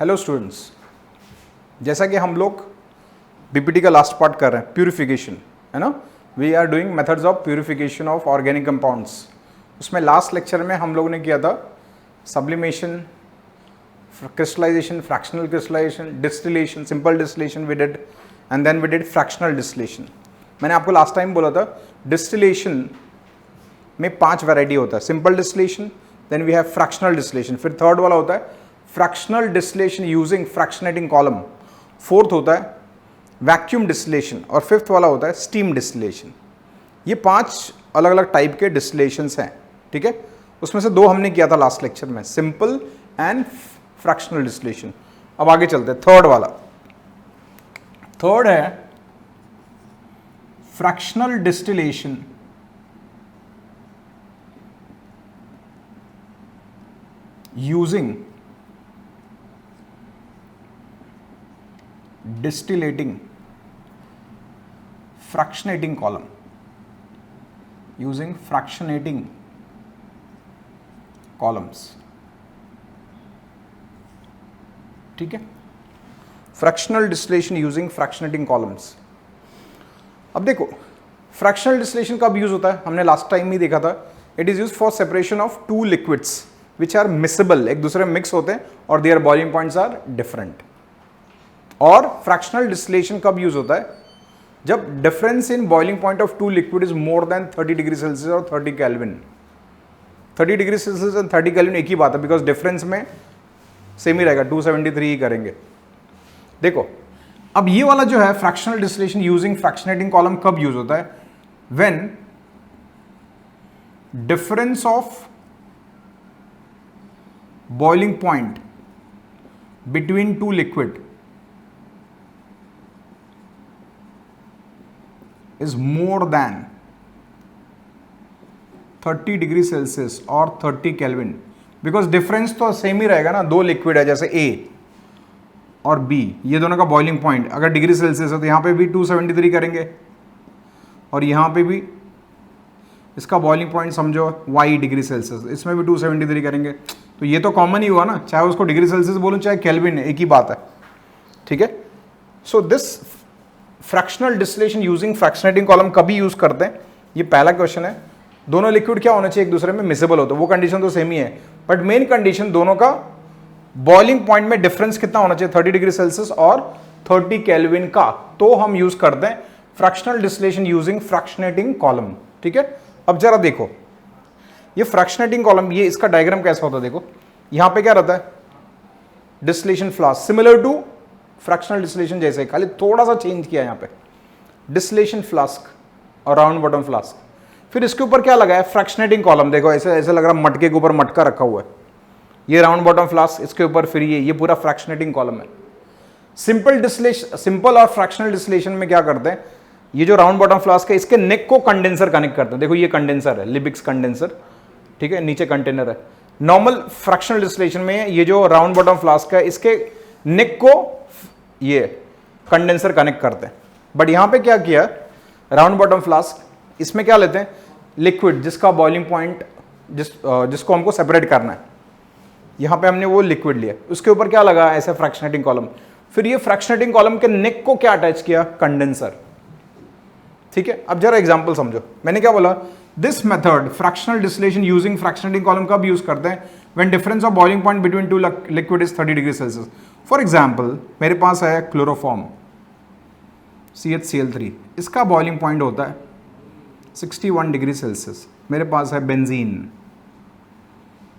Hello students, जैसा कि हम लोग बीपीटी का लास्ट पार्ट कर रहे हैं, प्यूरिफिकेशन, है ना। We are doing methods of purification of organic compounds. उसमें लास्ट लेक्चर में हम लोगों ने किया था sublimation, crystallization, fractional crystallization, distillation, simple distillation we did, and then we did fractional distillation. मैंने आपको लास्ट टाइम बोला था डिस्टिलेशन में 5 वैरायटी होता है, simple distillation, then we have fractional distillation, फिर थर्ड वाला होता है fractional distillation using fractionating column, fourth होता है वैक्यूम डिस्टिलेशन और फिफ्थ वाला होता है स्टीम डिस्टिलेशन। ये 5 अलग अलग टाइप के डिस्टिलेशंस हैं, ठीक है। उसमें से 2 हमने किया था लास्ट लेक्चर में, सिंपल एंड फ्रैक्शनल डिस्टिलेशन। अब आगे चलते हैं, थर्ड वाला। थर्ड है fractional distillation using distillating fractionating column, using fractionating columns, ठीक है। Fractional distillation using fractionating columns. अब देखो, फ्रैक्शनल डिस्टिलेशन कब यूज होता है, हमने लास्ट टाइम ही देखा था। It is use for separation of 2 liquids which are miscible, एक दूसरे में मिक्स होते हैं और their boiling points are different. और फ्रैक्शनल डिस्टिलेशन कब यूज होता है, जब difference in boiling point of 2 liquid is more than 30 degree Celsius और 30 Kelvin. 30 degree Celsius and 30 Kelvin एक ही बात है, बिकॉज डिफरेंस में सेम ही रहेगा, 273 ही करेंगे। देखो, अब ये वाला जो है fractional distillation using fractionating column कब यूज होता है, when difference of boiling point between 2 liquid is more than 30 degree Celsius और 30 केल्विन। बिकॉज डिफरेंस तो सेम ही रहेगा ना, 2 लिक्विड है जैसे A और B, ये दोनों का बॉइलिंग पॉइंट अगर डिग्री सेल्सियस है तो यहाँ पे भी 273 करेंगे और यहाँ पे भी इसका बॉइलिंग पॉइंट समझो Y डिग्री सेल्सियस, इसमें भी 273 करेंगे। तो ये तो कॉमन ही हुआ ना, चाहे उसको डिग्री सेल्सियस बोलूँ चाहे केल्विन, एक ही बात है, ठीक है। So this fractional distillation using fractionating column कभी यूज करते हैं, ये पहला क्वेश्चन है। दोनों लिक्विड क्या होना चाहिए, एक दूसरे में मिसेबल होता है, वो कंडीशन तो सेम ही है, बट मेन कंडीशन दोनों का बॉइलिंग पॉइंट में डिफरेंस कितना होना चाहिए, 30 डिग्री सेल्सियस और 30 केल्विन का, तो हम यूज करते हैं fractional distillation using fractionating column, ठीक है। अब जरा देखो, ये फ्रैक्शनेटिंग कॉलम, ये इसका डायग्राम कैसा होता है, देखो यहां पे क्या रहता है, distillation flask, similar to fractional distillation जैसे, खाली थोड़ा सा चेंज किया यहां पे, डिस्टिलेशन फ्लास्क और राउंड बॉटम फ्लास्क। फिर इसके ऊपर क्या लगा है, फ्रैक्शनेटिंग कॉलम। देखो ऐसे ऐसे लग रहा है मटके के ऊपर मटका रखा हुआ है, ये राउंड बॉटम फ्लास्क, इसके ऊपर फिर ये पूरा फ्रैक्शनेटिंग कॉलम है। सिंपल डिस्टिलेशन, सिंपल और फ्रैक्शनल डिस्टिलेशन में क्या करते हैं, ये जो राउंड बॉटम फ्लास्क है इसके नेक को कंडेंसर कनेक्ट करते हैं। देखो ये कंडेंसर है, लिबिक्स कंडेंसर, ठीक है, नीचे कंटेनर है। नॉर्मल फ्रैक्शनल डिस्टिलेशन में ये जो राउंड बॉटम फ्लास्क है इसके नेक को ये कंडेंसर कनेक्ट करते हैं। बट यहां पे क्या किया, राउंड बॉटम फ्लास्क, इसमें क्या लेते हैं, लिक्विड जिसका बॉइलिंग पॉइंट जिसको हमको सेपरेट करना है, यहां पे हमने वो लिक्विड लिया, उसके ऊपर क्या लगा, ऐसे फ्रैक्शनेटिंग कॉलम। फिर ये फ्रैक्शनेटिंग कॉलम के नेक को क्या अटैच किया, कंडेंसर, ठीक है। अब जरा एग्जांपल समझो, मैंने क्या बोला, this method fractional distillation using fractionating column कब यूज करते हैं, when difference of boiling point between 2 liquid is 30 degree Celsius. For example, मेरे पास है क्लोरोफॉर्म CHCl3, इसका बॉइलिंग पॉइंट होता है 61 डिग्री सेल्सियस। मेरे पास है बेंजीन,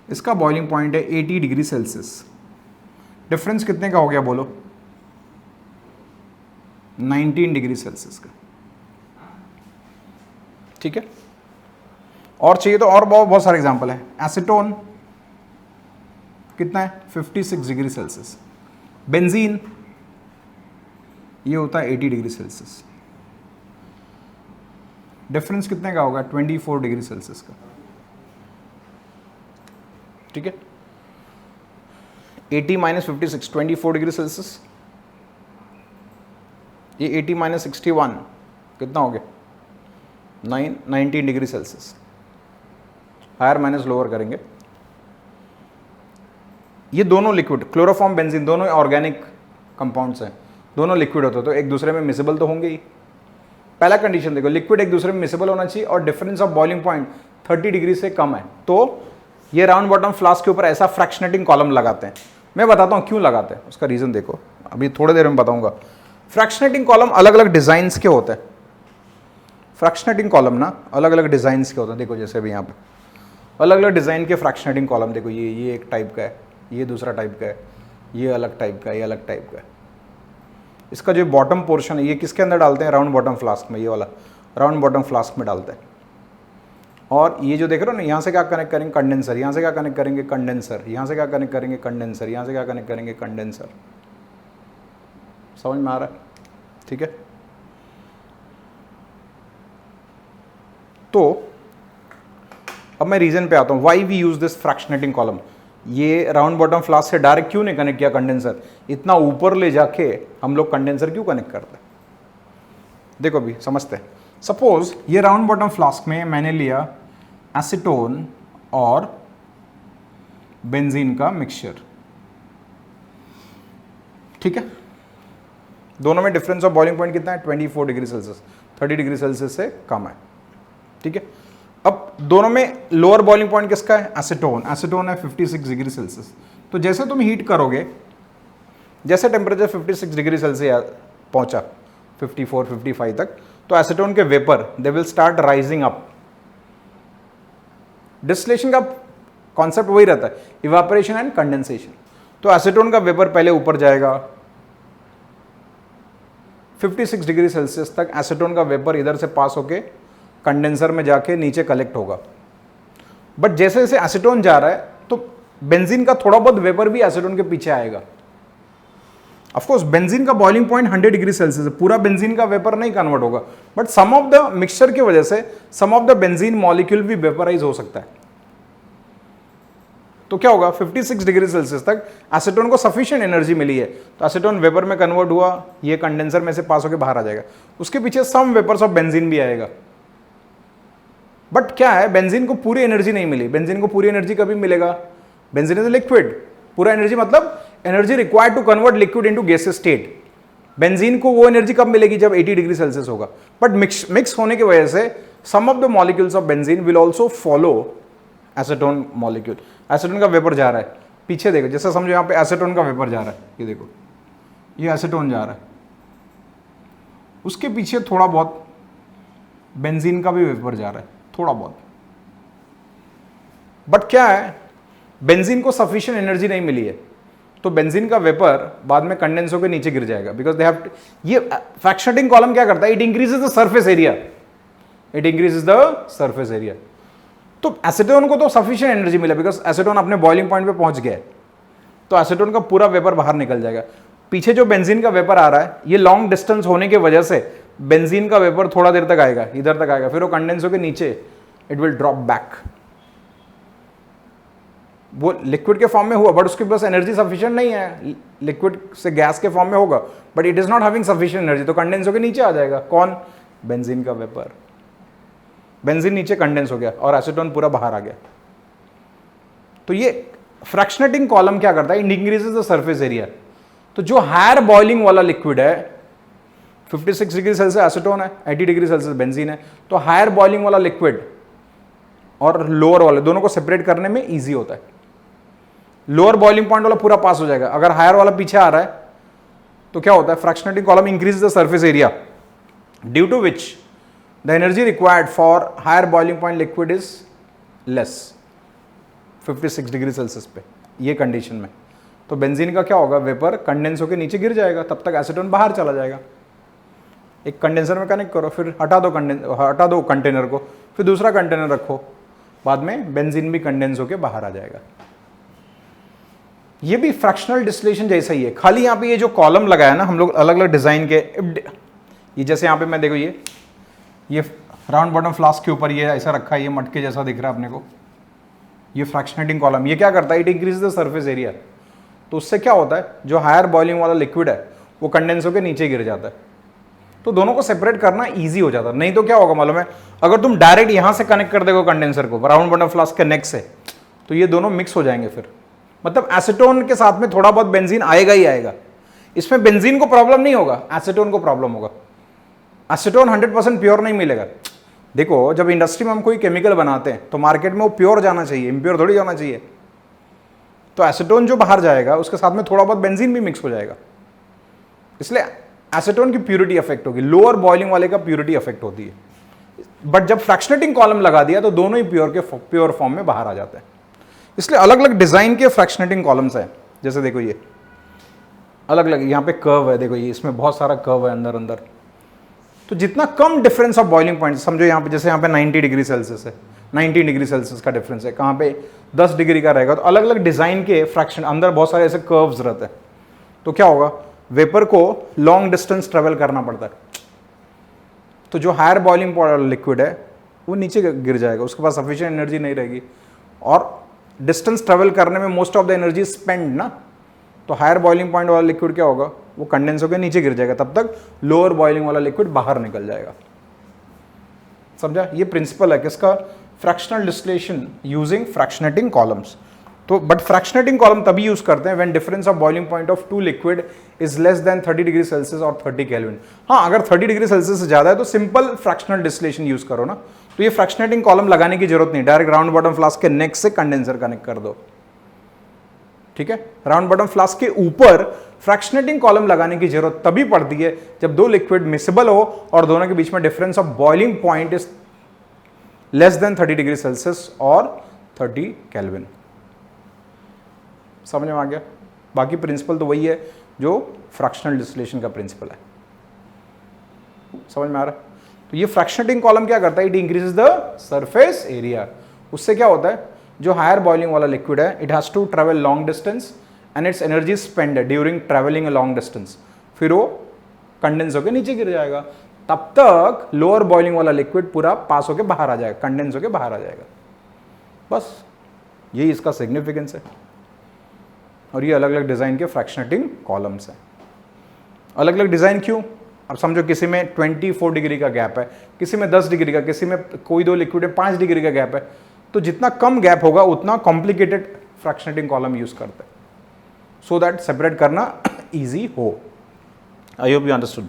इसका बॉइलिंग पॉइंट है 80 डिग्री सेल्सियस। डिफरेंस कितने का हो गया बोलो, 19 डिग्री सेल्सियस का, ठीक है। और चाहिए तो और बहुत सारे एग्जांपल है। एसीटोन कितना है, 56 डिग्री सेल्सियस। बेंजीन ये होता है 80 डिग्री सेल्सियस। डिफरेंस कितने का होगा, 24 डिग्री सेल्सियस का, ठीक है। 80 माइनस 56, 24 डिग्री सेल्सियस। ये 80 माइनस 61 कितना हो गया, 19 degree Celsius. Higher minus lower करेंगे, ये दोनों लिक्विड, क्लोरोफॉर्म बेंजीन दोनों ऑर्गेनिक कंपाउंड्स हैं, दोनों लिक्विड होते हैं, तो एक दूसरे में मिसेबल तो होंगे ही। पहला कंडीशन देखो, लिक्विड एक दूसरे में मिसेबल होना चाहिए और difference of boiling point 30 degree से कम है। तो ये राउंड बॉटम फ्लास्क के ऊपर ऐसा फ्रैक्शनेटिंग कॉलम लगाते हैं। मैं बताता हूँ क्यों लगाते हैं, उसका रीज़न देखो, अभी थोड़ी देर में बताऊंगा। फ्रैक्शनेटिंग कॉलम अलग अलग डिज़ाइंस के होते हैं। फ्रैक्शनेटिंग कॉलम ना अलग अलग डिज़ाइंस के होते हैं। देखो जैसे अभी यहाँ पे अलग अलग डिज़ाइन के फ्रैक्शनेटिंग कॉलम देखो, ये एक टाइप का है, ये दूसरा टाइप का है, ये अलग टाइप का है, ये अलग टाइप का है। इसका जो बॉटम पोर्शन है ये किसके अंदर डालते हैं, राउंड बॉटम फ्लास्क में, ये वाला राउंड बॉटम फ्लास्क में डालते हैं। और ये जो देख रहे हो ना, यहाँ से क्या कनेक्ट करेंगे, कंडेंसर, यहाँ से क्या कनेक्ट करेंगे, कंडेंसर, यहाँ से क्या कनेक्ट करेंगे, कंडेंसर, यहाँ से क्या कनेक्ट करेंगे, कंडेंसर। समझ में आ रहा है? ठीक है। तो अब मैं रीजन पे आता हूँ, why we use this fractionating column. ये राउंड बॉटम फ्लास्क से डायरेक्ट क्यों नहीं कनेक्ट किया कंडेंसर, इतना ऊपर ले जाके हम लोग कंडेंसर क्यों कनेक्ट करते हैं? देखो अभी समझते हैं। सपोज ये राउंड बॉटम फ्लास्क में मैंने लिया एसीटोन और बेंजीन का मिक्सचर, ठीक है। दोनों में डिफरेंस ऑफ बॉइलिंग पॉइंट कितना है, 24 डिग्री सेल्सियस, 30 डिग्री सेल्सियस से कम है, ठीक है। अब दोनों में लोअर बॉइलिंग पॉइंट किसका है, एसीटोन, एसीटोन है 56 डिग्री सेल्सियस। तो जैसे तुम हीट करोगे, जैसे टेम्परेचर 56 डिग्री सेल्सियस पहुंचा 54 55 तक, तो एसीटोन के vapour they will start rising up. Distillation का कॉन्सेप्ट वही रहता है, इवापोरेशन एंड कंडेंसेशन। तो एसीटोन का वेपर पहले ऊपर जाएगा 56 डिग्री सेल्सियस तक, एसीटोन का वेपर इधर से पास होके कंडेंसर में जाके नीचे कलेक्ट होगा। बट जैसे जैसे एसीटोन जा रहा है तो बेंजीन का थोड़ा बहुत वेपर भी एसीटोन के पीछे आएगा। ऑफ कोर्स बेंजीन का बॉइलिंग पॉइंट 100 डिग्री सेल्सियस है, पूरा बेंजीन का वेपर नहीं कन्वर्ट होगा, but some of the mixture की वजह से some of the benzene molecule भी वेपराइज हो सकता है। तो क्या होगा, 56 डिग्री सेल्सियस तक एसीटोन को सफिशिएंट एनर्जी मिली है, तो एसीटोन वेपर में कन्वर्ट हुआ, ये कंडेंसर में से पास होकर बाहर आ जाएगा। उसके पीछे सम वेपर्स ऑफ बेंजीन भी आएगा। बट क्या है, बेंजीन को पूरी एनर्जी नहीं मिली। बेंजीन को पूरी एनर्जी कभी मिलेगा, बेंजीन इज लिक्विड, पूरा एनर्जी मतलब energy required to convert liquid into gaseous state. Benzene को वो एनर्जी कब मिलेगी, जब 80 डिग्री सेल्सियस होगा। बट मिक्स होने की वजह से some of the molecules of benzene will also follow acetone molecule. Acetone का वेपर जा रहा है, पीछे देखो, जैसे समझो यहाँ पे एसीटोन का वेपर जा रहा है, ये देखो ये एसीटोन जा रहा है, उसके पीछे थोड़ा बहुत बेंजीन का भी वेपर जा रहा है, थोड़ा बहुत। बट क्या है, बेंजीन को सफिशिएंट एनर्जी नहीं मिली है, तो बेंजीन का वेपर बाद में कंडेंस होकर नीचे गिर जाएगा। बिकॉज दे हैव, ये फ्रैक्शनेटिंग कॉलम क्या करता है, it increases the surface area, it increases the surface area. तो एसीटोन को तो सफिशिएंट एनर्जी मिला, बिकॉज एसीटोन अपने बॉइलिंग पॉइंट पे पहुंच गया है, तो एसीटोन का पूरा वेपर बाहर निकल जाएगा। पीछे जो बेंजीन का वेपर आ रहा है, ये लॉन्ग डिस्टेंस होने की वजह से बेंजीन का वेपर थोड़ा देर तक आएगा, इधर तक आएगा, फिर वो कंडेंस होकर नीचे इट विल ड्रॉप बैक। वो लिक्विड के फॉर्म में हुआ, बट उसके पास एनर्जी सफिशिएंट नहीं है, लिक्विड से गैस के फॉर्म में होगा, but it is not having sufficient energy, तो कंडेंस होकर नीचे आ जाएगा। कौन, बेंजीन का वेपर। बेंजीन नीचे कंडेंस हो गया और एसीटोन पूरा बाहर आ गया। तो ये फ्रैक्शनेटिंग कॉलम क्या करता है, it increases the surface area. तो जो हायर बॉइलिंग वाला लिक्विड है, 56 डिग्री सेल्सियस एसीटोन है, 80 डिग्री सेल्सियस बेंजीन है, तो हायर बॉइलिंग वाला लिक्विड और लोअर वाले दोनों को सेपरेट करने में इजी होता है। लोअर बॉइलिंग पॉइंट वाला पूरा पास हो जाएगा, अगर हायर वाला पीछे आ रहा है तो क्या होता है, fractionating column increase the surface area, due to which the energy required for higher boiling point liquid is less 56 degree Celsius पे, ये कंडीशन में। तो बेंजीन का क्या होगा, वेपर कंडेंस होकर नीचे गिर जाएगा, तब तक एसीटोन बाहर चला जाएगा। एक कंडेंसर में कनेक्ट करो, फिर हटा दो कंटेनर को, फिर दूसरा कंटेनर रखो, बाद में बेंजीन भी कंडेंस होकर बाहर आ जाएगा। ये भी फ्रैक्शनल डिस्टिलेशन जैसा ही है, खाली यहाँ पे ये जो कॉलम लगाया ना हम लोग अलग अलग डिजाइन के, ये जैसे यहाँ पे मैं देखो ये राउंड बॉटम फ्लास्क के ऊपर ये ऐसा रखा है, ये मटके जैसा दिख रहा है अपने को, ये फ्रैक्शनेटिंग कॉलम, ये क्या करता है, it increase the surface area. तो उससे क्या होता है, जो हायर बॉइलिंग वाला लिक्विड है वो कंडेंस होकर नीचे गिर जाता है, तो दोनों को सेपरेट करना इजी हो जाता है। नहीं तो क्या होगा मालूम है, अगर तुम डायरेक्ट यहां से कनेक्ट कर दोगे कंडेंसर को राउंड बॉटम फ्लास्क के नेक से, तो ये दोनों मिक्स हो जाएंगे, फिर मतलब एसीटोन के साथ में थोड़ा बहुत बेंजीन आएगा ही आएगा। इसमें बेंजीन को प्रॉब्लम नहीं होगा, एसीटोन को प्रॉब्लम होगा। एसीटोन 100% प्योर नहीं मिलेगा। देखो जब इंडस्ट्री में हम कोई केमिकल बनाते हैं तो मार्केट में वो प्योर जाना चाहिए, इम्प्योर थोड़ी जाना चाहिए। तो एसीटोन जो बाहर जाएगा उसके साथ में थोड़ा बहुत बेंजीन भी मिक्स हो जाएगा, इसलिए एसीटोन की प्यूरिटी अफेक्ट होगी। लोअर बॉइलिंग वाले का प्यूरिटी अफेक्ट होती है, बट जब फ्रैक्शनेटिंग कॉलम लगा दिया तो दोनों ही प्योर फॉर्म में बाहर आ जाते हैं। इसलिए अलग अलग डिजाइन के फ्रैक्शनेटिंग कॉलम्स हैं। जैसे देखो ये अलग अलग, यहाँ पे कर्व है, देखो ये इसमें बहुत सारा कर्व है अंदर अंदर। तो जितना कम डिफरेंस ऑफ बॉइलिंग पॉइंट, समझो यहाँ पे जैसे यहाँ पे 90 डिग्री सेल्सियस है, 90 डिग्री सेल्सियस का डिफरेंस है, कहाँ पे 10 डिग्री का रहेगा। तो अलग अलग डिजाइन के फ्रैक्शन अंदर बहुत सारे ऐसे कर्व्स रहते हैं। तो क्या होगा, वेपर को लॉन्ग डिस्टेंस ट्रेवल करना पड़ता है, तो जो हायर बॉइलिंग लिक्विड है वो नीचे गिर जाएगा, उसके पास सफिशिएंट एनर्जी नहीं रहेगी, और डिस्टेंस ट्रेवल करने में most of the energy spend ना। तो हायर बॉइलिंग पॉइंट वाला लिक्विड क्या होगा, वो कंडेंस होकर नीचे गिर जाएगा, तब तक लोअर बॉइलिंग वाला लिक्विड बाहर निकल जाएगा। समझा, ये प्रिंसिपल है किसका, fractional distillation using fractionating columns. तो बट फ्रैक्शनेटिंग कॉलम तभी यूज करते हैं when difference of boiling point of two liquid is less than 30 degree Celsius और 30 केल्विन। हाँ, अगर 30 डिग्री सेल्सियस से ज्यादा है तो सिंपल फ्रैक्शनल डिस्टिलेशन यूज करो ना। तो ये फ्रैक्शनेटिंग कॉलम लगाने की जरूरत नहीं, डायरेक्ट राउंड बॉटम फ्लास्क के नेक से कंडेंसर कनेक्ट कर दो। ठीक है, राउंड बॉटम फ्लास्क के ऊपर फ्रैक्शनेटिंग कॉलम लगाने की जरूरत तभी पड़ती है जब दो लिक्विड मिक्सिबल हो और दोनों के बीच में difference of boiling point is less than 30 degree Celsius और 30 केल्विन। समझ में आ गया। बाकी प्रिंसिपल तो वही है जो फ्रैक्शनल डिस्टिलेशन का प्रिंसिपल है। समझ में आ रहा है। तो ये फ्रैक्शनेटिंग कॉलम क्या करता है, it increases the surface area. उससे क्या होता है, जो हायर बॉइलिंग वाला लिक्विड है it has to travel long distance and its energy spend during travelling a long distance, फिर वो कंडेंस होकर नीचे गिर जाएगा। तब तक लोअर बॉइलिंग वाला लिक्विड पूरा पास होकर बाहर आ जाएगा, कंडेंस होकर बाहर आ जाएगा। बस यही इसका सिग्निफिकेंस है। और ये अलग अलग डिजाइन के फ्रैक्शनेटिंग कॉलम्स हैं। अलग अलग डिजाइन क्यों, अब समझो किसी में 24 डिग्री का गैप है, किसी में 10 डिग्री का, किसी में कोई दो लिक्विड में 5 डिग्री का गैप है, तो जितना कम गैप होगा उतना कॉम्प्लिकेटेड फ्रैक्शनेटिंग कॉलम यूज करते हैं, सो दैट सेपरेट करना इजी हो। I hope you understood.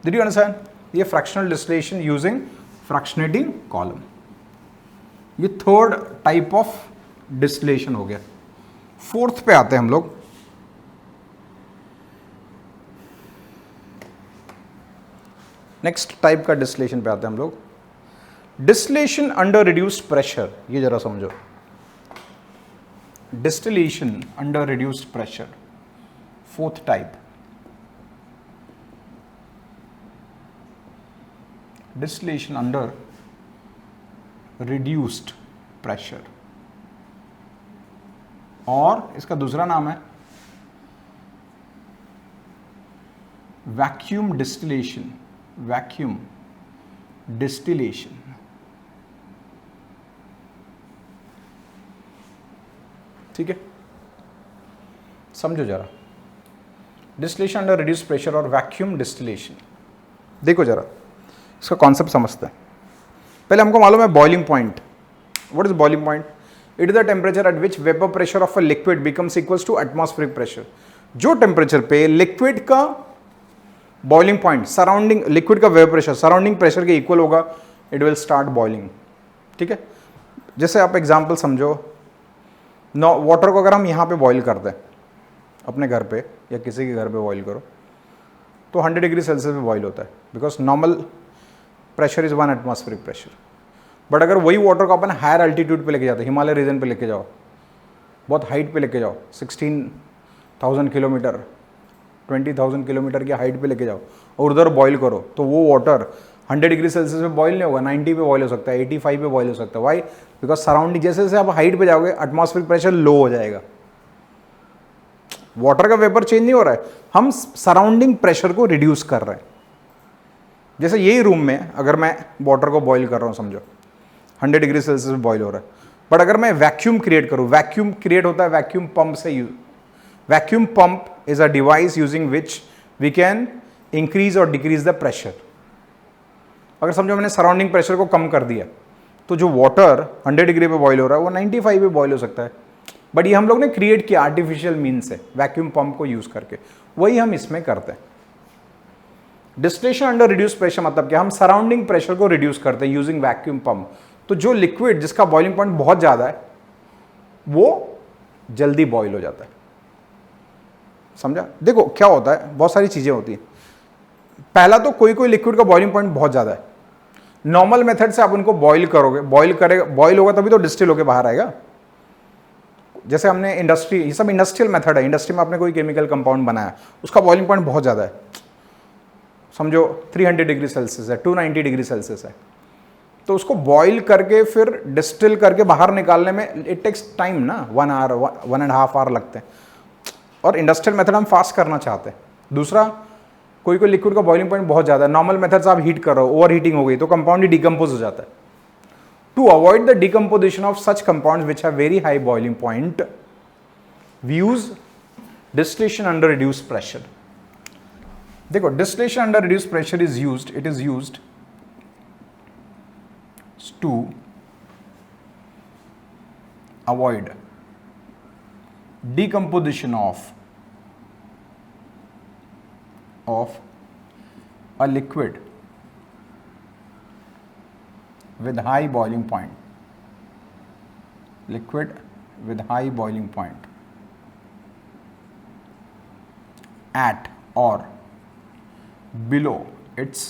Did you understand. ये fractional distillation using fractionating column, ये थर्ड टाइप ऑफ डिस्टिलेशन हो गया। फोर्थ पे आते हैं हम लोग। नेक्स्ट टाइप का डिस्टिलेशन पे आते हैं हम लोग, डिस्टिलेशन अंडर रिड्यूस्ड प्रेशर। ये जरा समझो, distillation under reduced pressure, fourth type. Distillation under reduced pressure, और इसका दूसरा नाम है वैक्यूम डिस्टिलेशन। Vacuum distillation. ठीक है, समझो जरा, डिस्टिलेशन अंडर रिड्यूस्ड प्रेशर और वैक्यूम डिस्टिलेशन। देखो जरा इसका कॉन्सेप्ट समझते हैं। पहले हमको मालूम है boiling point. What is boiling point, it is the temperature at which vapour pressure of a liquid becomes equals to atmospheric pressure. जो टेम्परेचर पे लिक्विड का बॉइलिंग पॉइंट सराउंडिंग लिक्विड का वेपर प्रेशर सराउंडिंग प्रेशर के equal होगा, it will start boiling. ठीक है, जैसे आप एग्जांपल समझो, वाटर को अगर हम यहाँ पे बॉईल करते हैं अपने घर पे या किसी के घर पे बॉईल करो तो 100 डिग्री सेल्सियस पे बॉईल होता है, because normal pressure is 1 atmospheric pressure. But अगर वही वाटर को अपन हायर अल्टीट्यूड पे लेके जाते हैं, हिमालय रीजन पे लेके जाओ, बहुत हाइट पे लेके जाओ, 16,000 किलोमीटर 20,000 किलोमीटर की हाइट पे लेके जाओ और उधर बॉईल करो, तो वो वाटर 100 डिग्री सेल्सियस पे बॉईल नहीं होगा, 90 पे बॉईल हो सकता है, 85 पे बॉईल हो सकता है। वाई, बिकॉज सराउंडिंग जैसे जैसे आप हाइट पे जाओगे एटमॉस्फेरिक प्रेशर लो हो जाएगा। वाटर का वेपर चेंज नहीं हो रहा है, हम सराउंडिंग प्रेशर को रिड्यूस कर रहे हैं। जैसे यही रूम में अगर मैं वाटर को बॉईल कर रहा हूँ, समझो 100 डिग्री सेल्सियस पे बॉईल हो रहा है, बट अगर मैं वैक्यूम क्रिएट करूँ, वैक्यूम क्रिएट होता है वैक्यूम पंप से। Vacuum pump is a device using which we can increase or decrease the pressure। अगर समझो मैंने सराउंडिंग प्रेशर को कम कर दिया तो जो वाटर 100 डिग्री पे बॉईल हो रहा है वो 95 पे बॉईल हो सकता है। बट ये हम लोग ने क्रिएट किया आर्टिफिशियल मीन से, वैक्यूम पंप को यूज करके, वही हम इसमें करते हैं। डिस्टिलेशन अंडर रिड्यूस प्रेशर मतलब क्या, हम सराउंडिंग प्रेशर को रिड्यूस करते हैं यूजिंग वैक्यूम पंप। तो जो लिक्विड जिसका बॉइलिंग पॉइंट बहुत ज्यादा है वो जल्दी बॉईल हो जाता है, समझा। देखो क्या होता है, बहुत सारी चीजें होती हैं। पहला तो कोई कोई लिक्विड का बॉइलिंग पॉइंट बहुत ज्यादा है, नॉर्मल मेथड से आप उनको बॉईल करोगे, बॉईल होगा तभी तो डिस्टिल होकर बाहर आएगा। जैसे हमने इंडस्ट्री, ये सब इंडस्ट्रियल मेथड है, इंडस्ट्री में आपने कोई केमिकल कंपाउंड बनाया, उसका बॉइलिंग पॉइंट बहुत ज्यादा है, समझो 300 डिग्री सेल्सियस है, 290 डिग्री सेल्सियस है, तो उसको बॉईल करके फिर डिस्टिल करके बाहर निकालने में इट टेक्स टाइम ना, 1 आवर 1.5 आवर लगते हैं, और इंडस्ट्रियल मेथड हम फास्ट करना चाहते हैं। दूसरा, कोई कोई लिक्विड का बॉइलिंग पॉइंट बहुत ज्यादा है, नॉर्मल मेथड से आप हीट करो, ओवर हीटिंग हो गई तो कंपाउंड ही डिकम्पोज हो जाता है। To avoid the decomposition of such compounds which have very high boiling point, we use distillation under reduced pressure. देखो distillation under reduced pressure is used, it is used to avoid decomposition of a liquid with high boiling point, liquid with high boiling point at or below its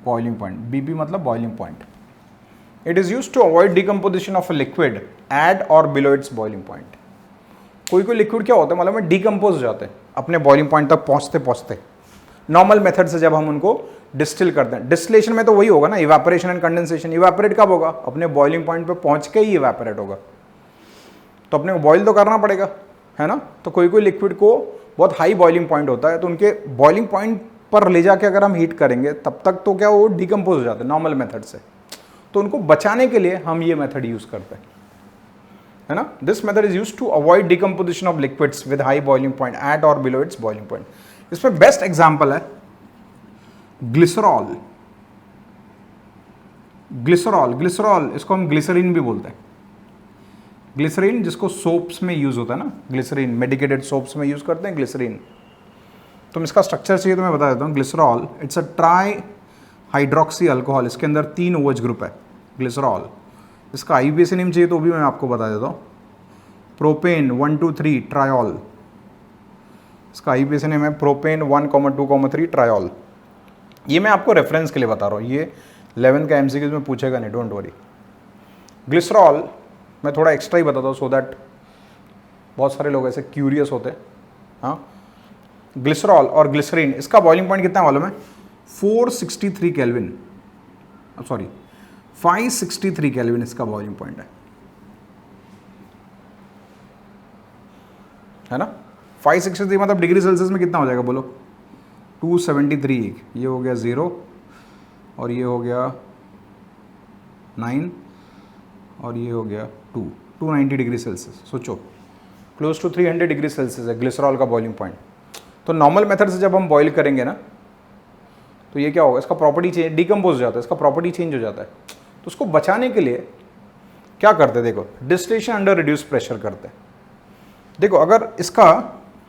boiling point, BP मतलब boiling point. It is used to avoid decomposition of a liquid at or below its boiling point. कोई कोई liquid क्या होता है मतलब में decompose हो जाते हैं अपने बॉइलिंग पॉइंट तक पहुंचते पहुंचते, नॉर्मल मेथड से जब हम उनको डिस्टिल करते हैं। डिस्टिलेशन में तो वही होगा ना, इवेपोरेशन एंड कंडेंसेशन। इवेपोरेट कब होगा, अपने बॉइलिंग पॉइंट पे पहुंच के ही इवेपोरेट होगा, तो अपने को बॉइल तो करना पड़ेगा, है ना। तो कोई कोई लिक्विड को बहुत हाई बॉइलिंग पॉइंट होता है, तो उनके बॉइलिंग पॉइंट पर ले जाके अगर हम हीट करेंगे तब तक तो क्या वो डिकम्पोज हो जाते हैं नॉर्मल मेथड से, तो उनको बचाने के लिए हम ये मेथड यूज करते हैं, है ना। This method is used to avoid decomposition of liquids with high boiling point at और बिलो इट्स बॉइलिंग पॉइंट। इसमें बेस्ट एग्जांपल है ग्लिसरॉल। ग्लिसरॉल, ग्लिसरॉल इसको हम ग्लिसरीन भी बोलते हैं। ग्लिसरीन जिसको सोप्स में यूज होता है ना, ग्लिसरीन मेडिकेटेड सोप्स में यूज करते हैं ग्लिसरीन। तुम इसका स्ट्रक्चर चाहिए तो मैं बता देता हूँ। Glycerol it's a try hydroxy alcohol, इसके अंदर 3 OH ग्रुप है ग्लिसरॉल। इसका IUPAC नेम चाहिए तो भी मैं आपको बता देता हूँ, प्रोपेन 1,2,3 ट्रायोल। इसका IUPAC नेम है प्रोपेन 1,2,3 ट्रायोल। ये मैं आपको रेफरेंस के लिए बता रहा हूँ, ये 11th का MCQ में पूछेगा नहीं, डोंट वरी। ग्लिसरॉल मैं थोड़ा एक्स्ट्रा ही बताता हूँ सो दैट बहुत सारे लोग ऐसे क्यूरियस होते हैं। हाँ, ग्लिसरॉल और ग्लिसरीन, इसका बॉइलिंग पॉइंट कितना मालूम है? 463 केल्विन, सॉरी 563 केल्विन इसका बॉइलिंग पॉइंट है ना। 563 मतलब डिग्री सेल्सियस में कितना हो जाएगा बोलो? 273। ये हो गया 0 और ये हो गया 9 और ये हो गया 290 डिग्री सेल्सियस। सोचो क्लोज टू 300 डिग्री सेल्सियस है ग्लिसरॉल का बॉइलिंग पॉइंट। तो नॉर्मल मेथड से जब हम बॉईल करेंगे ना तो ये क्या होगा, इसका प्रॉपर्टी चेंज, डिकम्पोज हो जाता है, इसका प्रॉपर्टी चेंज हो जाता है। तो उसको बचाने के लिए क्या करते हैं, देखो डिस्टिलेशन अंडर रिड्यूस प्रेशर करते हैं। देखो अगर इसका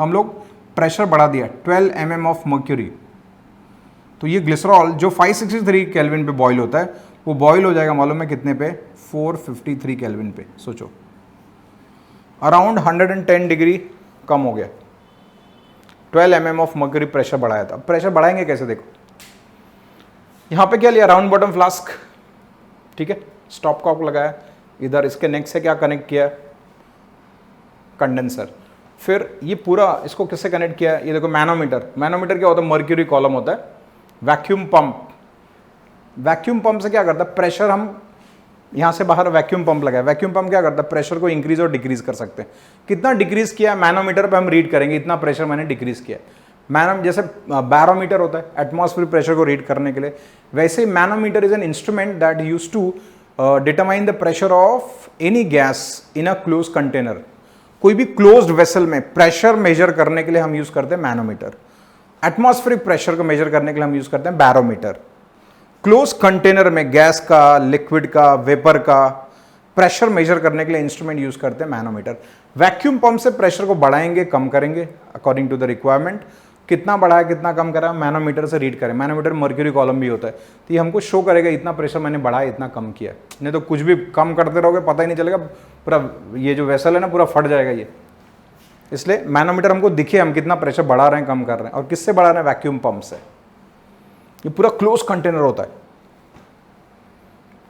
हम लोग प्रेशर बढ़ा दिया 12 mm ऑफ मर्क्यूरी, तो ये ग्लिसरॉल जो 563 केल्विन पे बॉईल होता है वो बॉईल हो जाएगा मालूम है कितने पे? 453 केल्विन पे। सोचो अराउंड 110 डिग्री कम हो गया। 12 mm ऑफ मर्क्यूरी प्रेशर बढ़ाया था। प्रेशर बढ़ाएंगे कैसे? देखो यहां पे क्या लिया, राउंड बॉटम फ्लास्क, ठीक है, स्टॉप कॉक लगाया, इधर इसके नेक से क्या कनेक्ट किया, कंडेंसर। फिर ये पूरा इसको किससे कनेक्ट किया? ये देखो मैनोमीटर। मैनोमीटर क्या होता है? मर्क्यूरी कॉलम होता है। वैक्यूम पंप, वैक्यूम पंप से क्या करता है? प्रेशर हम यहां से बाहर वैक्यूम पंप लगाया, वैक्यूम पंप क्या करता है? प्रेशर को इंक्रीज और डिक्रीज कर सकते हैं। कितना डिक्रीज किया? मैनोमीटर पे हम रीड करेंगे इतना प्रेशर मैंने डिक्रीज किया। जैसे बैरोमीटर होता है एटमॉस्फेयर प्रेशर को रीड करने के लिए, वैसे manometer is an instrument that use to determine the pressure of any gas in a close container. कोई भी क्लोज्ड वेसल में प्रेशर मेजर करने के लिए हम यूज करते हैं मैनोमीटर। एटमॉस्फेरिक प्रेशर को मेजर करने के लिए हम यूज करते हैं बैरोमीटर। क्लोज कंटेनर में गैस का, लिक्विड का, वेपर का प्रेशर मेजर करने के लिए इंस्ट्रूमेंट यूज करते हैं मैनोमीटर। वैक्यूम पंप से प्रेशर को बढ़ाएंगे कम करेंगे अकॉर्डिंग टू द रिक्वायरमेंट। कितना बढ़ाया कितना कम करा मैनोमीटर से रीड करें। मैनोमीटर मर्क्यूरी कॉलम भी होता है, तो ये हमको शो करेगा इतना प्रेशर मैंने बढ़ाया इतना कम किया। नहीं तो कुछ भी कम करते रहोगे पता ही नहीं चलेगा, पूरा ये जो वेसल है ना पूरा फट जाएगा ये। इसलिए मैनोमीटर हमको दिखे हम कितना प्रेशर बढ़ा रहे हैं कम कर रहे हैं। और किससे बढ़ा रहे हैं? वैक्यूम पंप से। ये पूरा क्लोज कंटेनर होता है,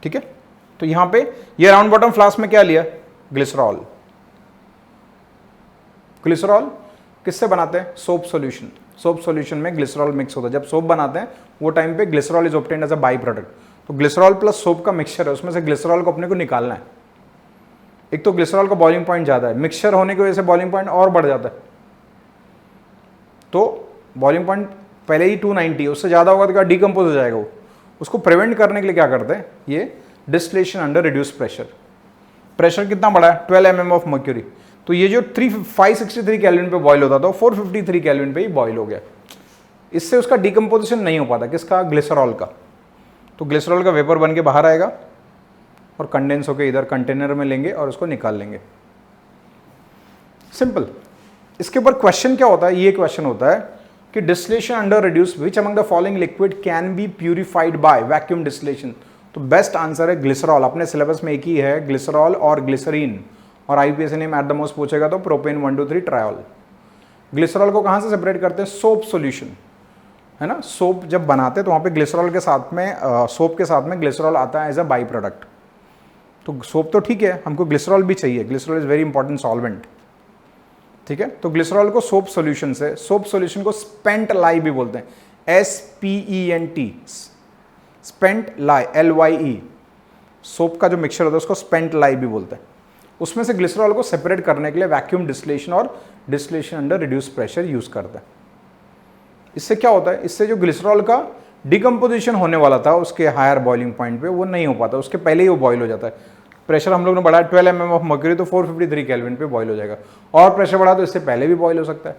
ठीक है। तो यहां पे ये राउंड बॉटम फ्लास्क में क्या लिया? ग्लिसरॉल। ग्लिसरॉल किससे बनाते हैं? Soap solution. सोप सॉल्यूशन में ग्लिसरॉल मिक्स होता है। जब सोप बनाते हैं वो टाइम पे glycerol is obtained as a by product. तो ग्लिसरॉल प्लस सोप का मिक्सचर है, उसमें से ग्लिसरॉल को अपने को निकालना है। एक तो ग्लिसरॉल का बॉइलिंग पॉइंट ज्यादा है, मिक्सचर होने की वजह से बॉइलिंग पॉइंट और बढ़ जाता है। तो बॉइलिंग पॉइंट पहले ही 290, उससे ज्यादा होगा तो क्या डिकम्पोज हो जाएगा वो। उसको प्रिवेंट करने के लिए क्या करते हैं? ये distillation under reduce pressure. Pressure कितना बढ़ा है? 12 mm ऑफ मर्क्यूरी। तो ये जो 563 केल्विन पे बॉयल होता था 453 केल्विन पे ही बॉयल हो गया। इससे उसका डिकम्पोजिशन नहीं हो पाता। किसका? ग्लिसरॉल का। तो ग्लिसरॉल का वेपर बन के बाहर आएगा और कंडेंस होकर इधर कंटेनर में लेंगे और उसको निकाल लेंगे। सिंपल। इसके ऊपर क्वेश्चन क्या होता है? ये क्वेश्चन होता है कि distillation under reduce which among the following liquid can be purified by vacuum distillation. तो बेस्ट आंसर है ग्लिसरॉल। अपने सिलेबस में एक ही है, ग्लिसरॉल और ग्लिसरीन। और आईपीएससी में एट द मोस्ट पूछेगा तो प्रोपेन 1 2 3 ट्रायोल। ग्लिसरॉल को कहां से सेपरेट करते हैं? सोप सॉल्यूशन, है ना। सोप जब बनाते हैं तो वहां पे ग्लिसरॉल के साथ में सोप के साथ में ग्लिसरॉल आता है एज अ बाई प्रोडक्ट। तो सोप तो ठीक है, हमको ग्लिसरॉल भी चाहिए। Glycerol is very important solvent, ठीक है। तो ग्लिसरॉल को सोप सॉल्यूशन से, सोप सॉल्यूशन को स्पेंट लाई भी बोलते हैं, SPENT, स्पेंट लाई, LYE। सोप का जो मिक्सचर होता है उसको स्पेंट लाई भी बोलते हैं। उसमें से ग्लिसरॉल को सेपरेट करने के लिए वैक्यूम डिस्टिलेशन और distillation under reduce pressure use करते हैं। इससे क्या होता है? इससे जो ग्लिसरॉल का डिकम्पोजिशन होने वाला था उसके हायर बॉइलिंग पॉइंट पे वो नहीं हो पाता, उसके पहले ही वो बॉयल हो जाता है। प्रेशर हम लोग ने बढ़ाया 12 mm ऑफ मर्क्यूरी, तो 453 केल्विन पे बॉयल हो जाएगा। और प्रेशर बढ़ा तो इससे पहले भी बॉयल हो सकता है।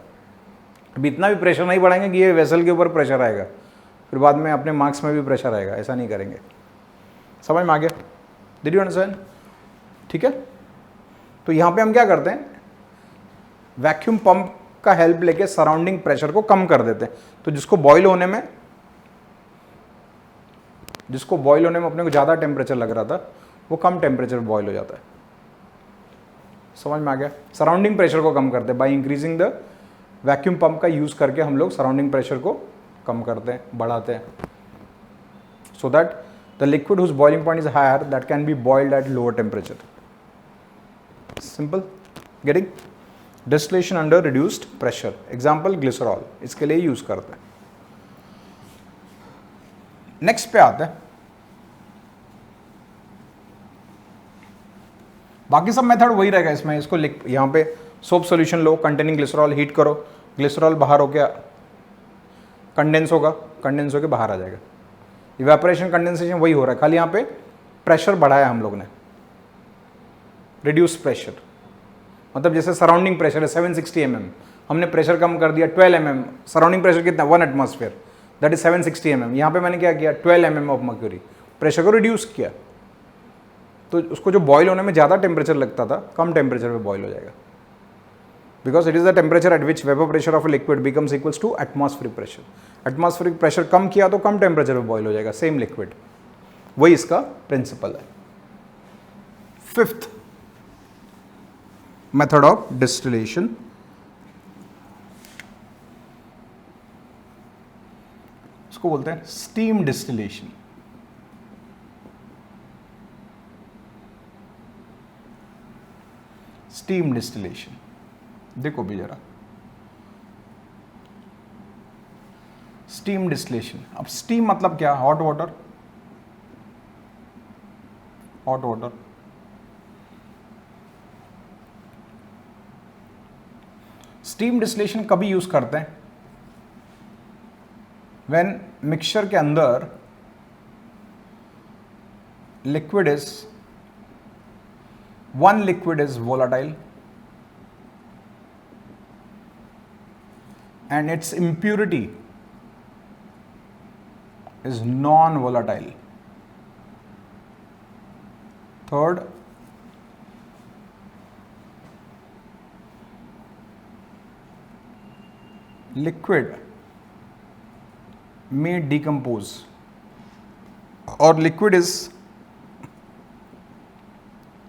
अभी इतना भी प्रेशर नहीं बढ़ाएंगे कि ये वेसल के ऊपर प्रेशर आएगा, फिर बाद में अपने मार्क्स में भी प्रेशर आएगा, ऐसा नहीं करेंगे। समझ में आ गया? Did you understand? ठीक है। तो यहां पे हम क्या करते हैं? वैक्यूम पंप का हेल्प लेके सराउंडिंग प्रेशर को कम कर देते हैं। तो जिसको बॉयल होने में अपने को ज्यादा टेम्परेचर लग रहा था वो कम टेम्परेचर बॉयल हो जाता है। समझ में आ गया? सराउंडिंग प्रेशर को कम करते हैं by increasing the vacuum pump का यूज करके हम लोग सराउंडिंग प्रेशर को कम करते हैं, बढ़ाते हैं, so that the liquid whose boiling point is higher that can be boiled at lower temperature. Simple getting? Distillation under reduced pressure, example glycerol, इसके लिए यूज करते हैं। नेक्स्ट पे आते हैं। बाकी सब मेथड वही रहेगा इसमें। इसको यहां पे सोप सॉल्यूशन लो, कंटेनिंग ग्लिसरॉल, हीट करो, ग्लिसरॉल बाहर हो गया, कंडेंस होगा, कंडेंस होकर बाहर आ जाएगा। इवेपोरेशन कंडेंसेशन वही हो रहा है, खाली यहां पे प्रेशर बढ़ाया हम लोग ने, रिड्यूस प्रेशर। मतलब जैसे सराउंडिंग प्रेशर है 760 mm, हमने प्रेशर कम कर दिया 12 mm। सराउंडिंग प्रेशर कितना? 1 एटमॉस्फेयर, दैट इज 760 mm। यहां पे मैंने क्या किया? 12 mm ऑफ मर्क्यूरी, प्रेशर को रिड्यूस किया। तो उसको जो बॉयल होने में ज़्यादा टेम्परेचर लगता था, कम टेम्परेचर पे बॉयल हो जाएगा। Because it is the temperature at which vapour pressure of a liquid becomes equals to atmospheric pressure. Atmospheric pressure कम किया तो कम टेम्परेचर पे बॉयल हो जाएगा सेम लिक्विड। वही इसका प्रिंसिपल है। फिफ्थ मेथड ऑफ डिस्टिलेशन, इसको बोलते हैं स्टीम डिस्टिलेशन। स्टीम डिस्टिलेशन देखो भी जरा, स्टीम डिस्टिलेशन। अब स्टीम मतलब क्या? Hot water, hot water. Steam distillation कभी यूज करते हैं? व्हेन मिक्सचर के अंदर liquid is, one liquid is volatile and its impurity is non-volatile. Third, liquid में डिकम्पोज और लिक्विड इज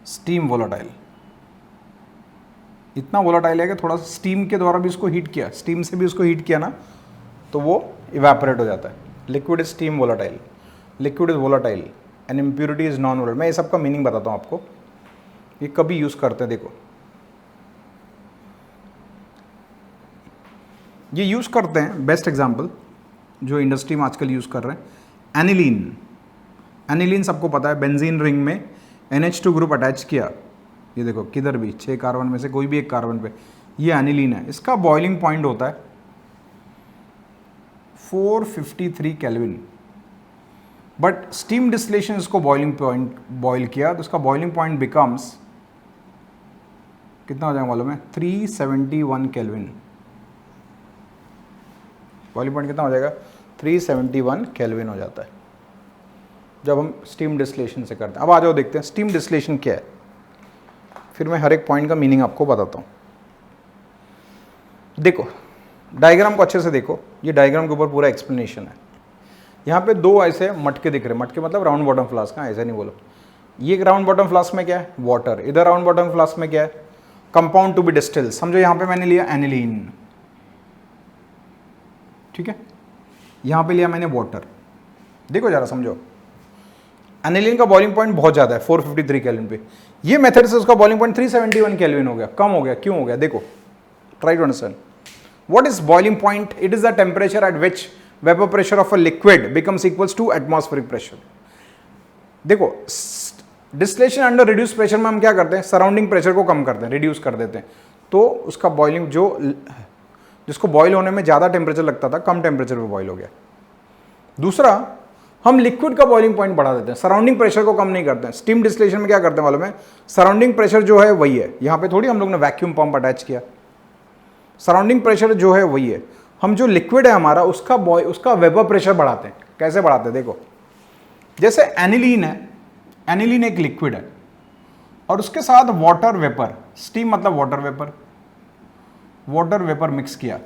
स्टीम वोलाटाइल। इतना वोलाटाइल है कि थोड़ा सा स्टीम के द्वारा भी इसको हीट किया, स्टीम से भी उसको हीट किया ना तो वो इवेपोरेट हो जाता है। Liquid is steam volatile, liquid is volatile and impurity is non volatile. मैं ये सब का मीनिंग बताता हूँ आपको, ये कभी यूज करते हैं। देखो ये यूज करते हैं, बेस्ट एग्जांपल जो इंडस्ट्री में आजकल यूज कर रहे हैं, एनिलीन। एनिलीन सबको पता है, बेंजीन रिंग में NH2 ग्रुप अटैच किया, ये देखो किधर भी 6 कार्बन में से कोई भी एक कार्बन पे, ये एनिलीन है। इसका बॉइलिंग पॉइंट होता है 453 केल्विन, बट स्टीम डिस्टिलेशन इसको बॉइलिंग पॉइंट बॉइल किया तो इसका बॉइलिंग पॉइंट बिकम्स कितना हो जाएगा मालूम है? 371 केल्विन। बॉइलिंग पॉइंट कितना हो जाएगा? 371 केल्विन हो जाता है जब हम स्टीम डिस्टिलेशन से करते हैं। अब आ जाओ देखते हैं स्टीम डिस्टिलेशन क्या है, फिर मैं हर एक पॉइंट का मीनिंग आपको बताता हूँ। देखो डायग्राम को अच्छे से देखो, ये डायग्राम के ऊपर पूरा एक्सप्लेनेशन है। यहाँ पे दो ऐसे मटके दिख रहे हैं, मटके मतलब राउंड बॉटम फ्लास्क। ऐसा नहीं बोलो, ये राउंड बॉटम फ्लास्क में क्या है? वाटर। इधर राउंड बॉटम फ्लास्क में क्या है? Compound to be distilled. समझो यहाँ पे मैंने लिया एनिलीन, ठीक है, यहाँ पे लिया मैंने वाटर। देखो जरा समझो, एनिलीन का बॉइलिंग पॉइंट बहुत ज्यादा है 453 केल्विन पे, ये मेथड से उसका बॉइलिंग पॉइंट 371 केल्विन हो गया, कम हो गया। क्यों हो गया? देखो, try to understand what is boiling point. It is the temperature at which vapour pressure of a liquid becomes equals to atmospheric pressure. देखो डिस्टिलेशन अंडर रिड्यूस प्रेशर में हम क्या करते हैं? सराउंडिंग प्रेशर को कम करते हैं, रिड्यूस कर देते हैं, तो उसका बॉइलिंग जिसको बॉयल होने में ज्यादा टेम्परेचर लगता था, कम टेम्परेचर पे बॉयल हो गया। दूसरा, हम लिक्विड का बॉइलिंग पॉइंट बढ़ा देते हैं, सराउंडिंग प्रेशर को कम नहीं करते हैं। स्टीम डिस्टिलेशन में क्या करते हैं मालूम है? सराउंडिंग प्रेशर जो है वही है, यहां पे थोड़ी हम लोग ने वैक्यूम पंप अटैच किया, सराउंडिंग प्रेशर जो है वही है। हम जो लिक्विड है हमारा उसका वेपर प्रेशर बढ़ाते हैं। कैसे बढ़ाते हैं? देखो जैसे एनिलीन है, एनिलीन एक लिक्विड है और उसके साथ वाटर वेपर, स्टीम मतलब water vapour, water vapour mix किया,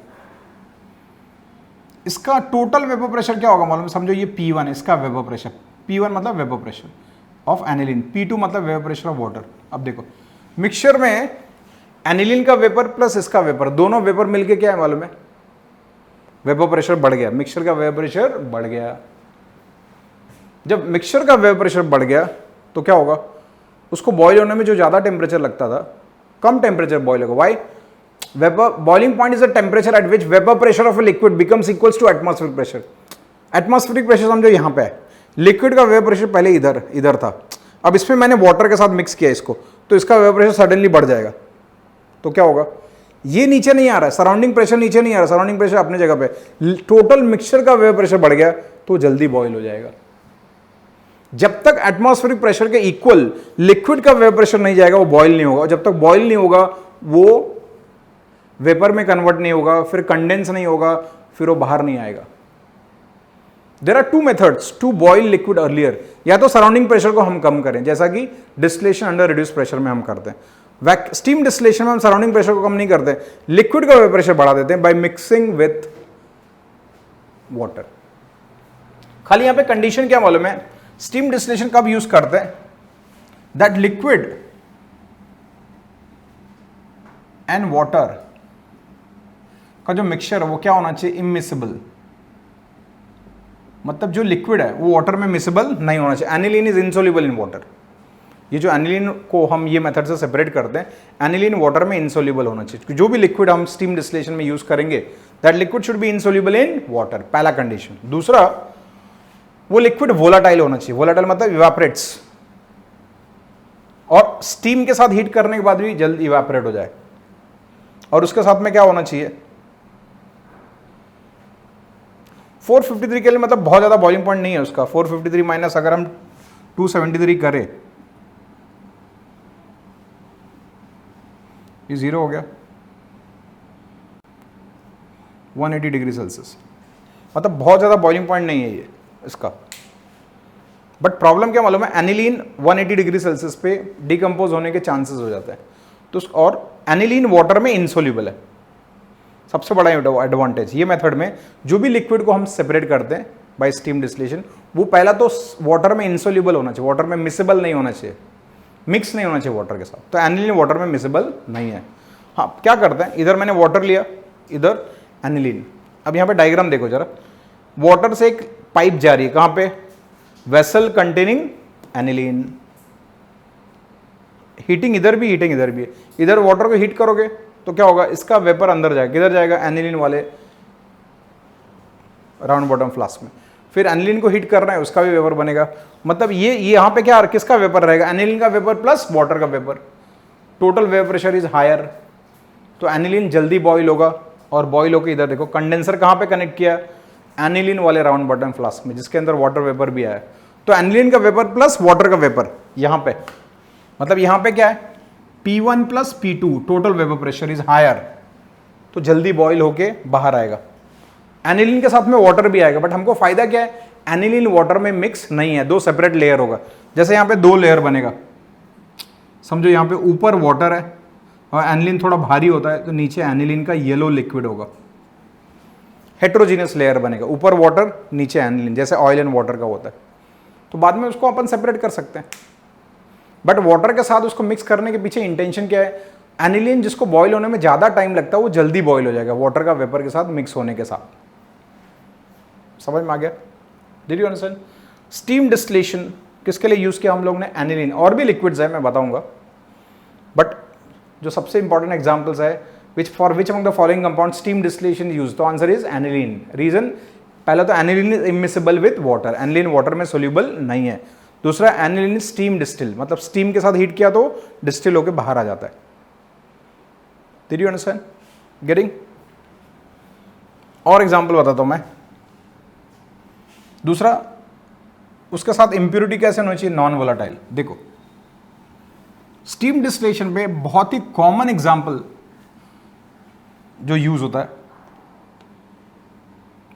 इसका टोटल वेपर प्रेशर क्या होगा मालूम है? समझो ये P1 है, इसका वेपर प्रेशर, P1 मतलब vapour pressure of aniline, P2 मतलब वेपर प्रेशर ऑफ वाटर। अब देखो मिक्सचर में एनिलीन का वेपर प्लस इसका वेपर, दोनों वेपर मिलके क्या है मालूम है? वेपर प्रेशर बढ़ गया, मिक्सचर का वेपर प्रेशर बढ़ गया। जब मिक्सचर का वेपर प्रेशर बढ़ गया तो क्या होगा? उसको बॉयल होने में जो ज्यादा टेम्परेचर लगता था, कम टेम्परेचर बॉयल होगा। Y? Vapor boiling point is the temperature at which vapor pressure of a liquid becomes equals to atmospheric pressure. Atmospheric pressure समझो यहाँ पे है, लिक्विड का वेपर प्रेशर पहले इधर था, अब इसमें मैंने वाटर के साथ मिक्स किया इसको, तो इसका वेपर प्रेशर सडनली बढ़ जाएगा। तो क्या होगा? ये नीचे नहीं आ रहा है, सराउंडिंग प्रेशर नीचे नहीं आ रहा, सराउंडिंग प्रेशर अपनी जगह पे, टोटल मिक्सचर का वेपर प्रेशर बढ़ गया तो जल्दी बॉयल हो जाएगा। जब तक एटमॉस्फेरिक प्रेशर के इक्वल लिक्विड का वेपर प्रेशर नहीं जाएगा वो बॉयल नहीं होगा, जब तक बॉयल नहीं होगा वो वेपर में कन्वर्ट नहीं होगा, फिर कंडेंस नहीं होगा, फिर वो बाहर नहीं आएगा। There are two methods to boil liquid earlier, या तो सराउंडिंग प्रेशर को हम कम करें, जैसा कि डिस्टिलेशन अंडर रिड्यूस प्रेशर में हम करते हैं। स्टीम डिस्टिलेशन में हम सराउंडिंग प्रेशर को कम नहीं करते, लिक्विड का वेपर प्रेशर बढ़ा देते हैं बाय मिक्सिंग विथ वाटर। खाली यहां पे कंडीशन क्या मालूम है? स्टीम डिस्टिलेशन कब यूज करते हैं? दैट लिक्विड एंड वाटर का जो मिक्सचर है वो क्या होना चाहिए? इमिसिबल, मतलब जो लिक्विड है वो वाटर में मिसिबल नहीं होना चाहिए। Aniline is insoluble in water. ये जो एनिलीन को हम ये मेथड से सेपरेट करते हैं, एनिलीन वाटर में इनसोल्यूबल होना चाहिए। जो भी लिक्विड हम स्टीम डिस्टिलेशन में यूज करेंगे, that liquid should be insoluble in water, पहला कंडीशन। दूसरा, वो लिक्विड वोलाटाइल होना चाहिए, वोलाटाइल मतलब इवापोरेट्स, और स्टीम के साथ हीट करने के बाद भी जल्द इवापोरेट हो जाए। और उसके साथ में क्या होना चाहिए? 453 के लिए मतलब बहुत ज्यादा बॉइलिंग पॉइंट नहीं है उसका। 453 माइनस अगर हम 273 करें, ये 0 हो गया, 180 डिग्री सेल्सियस, मतलब बहुत ज्यादा बॉइलिंग पॉइंट नहीं है ये इसका। बट प्रॉब्लम क्या मालूम है? एनिलीन 180 डिग्री सेल्सियस पे डिकम्पोज होने के चांसेस हो जाते हैं, तो और एनिलीन वाटर में इनसोल्यूबल है। सबसे बड़ा एडवांटेज ये मेथड में, जो भी लिक्विड को हम सेपरेट करते हैं बाय स्टीम डिस्टिलेशन, वो पहला तो वाटर में इंसोल्यूबल होना चाहिए, वाटर में मिसेबल नहीं होना चाहिए, मिक्स नहीं होना चाहिए वाटर के साथ। तो एनिलीन वाटर में मिसेबल नहीं है। हाँ, क्या करते हैं, इधर मैंने वाटर लिया, इधर एनिलीन। अब यहाँ पे डायग्राम देखो जरा, वाटर से एक पाइप जा रही है, कहाँ पे, वेसल कंटेनिंग एनिलीन। हीटिंग इधर भी, हीटिंग इधर भी है। इधर वाटर को हीट करोगे तो क्या होगा, इसका वेपर अंदर जाएगा, किधर जाएगा, एनिलीन वाले राउंड बॉटम फ्लास्क में। फिर एनिलीन को हीट कर रहे हैं, उसका भी वेपर बनेगा। मतलब ये यहाँ पे क्या, किसका वेपर रहेगा, एनिलीन का वेपर प्लस वाटर का vapour, total vapour pressure is higher. तो एनिलीन जल्दी बॉईल होगा, और बॉईल होकर इधर देखो कंडेंसर कहाँ पे कनेक्ट किया, एनिलीन वाले राउंड बॉटम फ्लास्क में, जिसके अंदर वाटर वेपर भी आया। तो एनिलीन का वेपर प्लस वाटर का वेपर यहाँ पे, मतलब यहाँ पे क्या है, P1 plus P2 total vapour pressure is higher, तो जल्दी बॉईल होके बाहर आएगा। एनिलीन के साथ में वाटर भी आएगा, बट हमको फायदा क्या है, एनिलीन वाटर में मिक्स नहीं है, दो सेपरेट लेयर होगा। जैसे यहाँ पे दो लेयर बनेगा, समझो यहाँ पे ऊपर वाटर है और एनिलीन थोड़ा भारी होता है, तो नीचे एनिलीन का येलो लिक्विड होगा, हेट्रोजीनियस लेयर बनेगा, ऊपर वाटर नीचे एनिलीन, जैसे ऑयल एंड वाटर का होता है। तो बाद में उसको अपन सेपरेट कर सकते हैं, बट वाटर के साथ उसको मिक्स करने के पीछे इंटेंशन क्या है, एनिलीन जिसको बॉईल होने में ज़्यादा टाइम लगता है वो जल्दी बॉईल हो जाएगा वाटर का वेपर के साथ मिक्स होने के साथ। समझ में आ गया? Did you understand? Steam distillation किसके लिए यूज़ किया हम लोग ने, एनिलीन। और भी लिक्विड्स है, मैं बताऊंगा, बट जो सबसे इंपॉर्टेंट एग्जाम्पल्स है, for which among the following compound steam distillation use, तो आंसर इज एनिलीन। रीजन, पहला तो aniline is immiscible with water, aniline water में सोल्यूबल नहीं है। दूसरा, एनिलीन इज स्टीम डिस्टिल, मतलब स्टीम के साथ हीट किया तो डिस्टिल होकर बाहर आ जाता है। Did you understand? गेटिंग? और एग्जाम्पल बताता हूं मैं। दूसरा, उसके साथ इंप्योरिटी कैसे होनी चाहिए, नॉन वोलाटाइल। देखो, स्टीम डिस्टिलेशन पे बहुत ही कॉमन एग्जाम्पल जो यूज होता है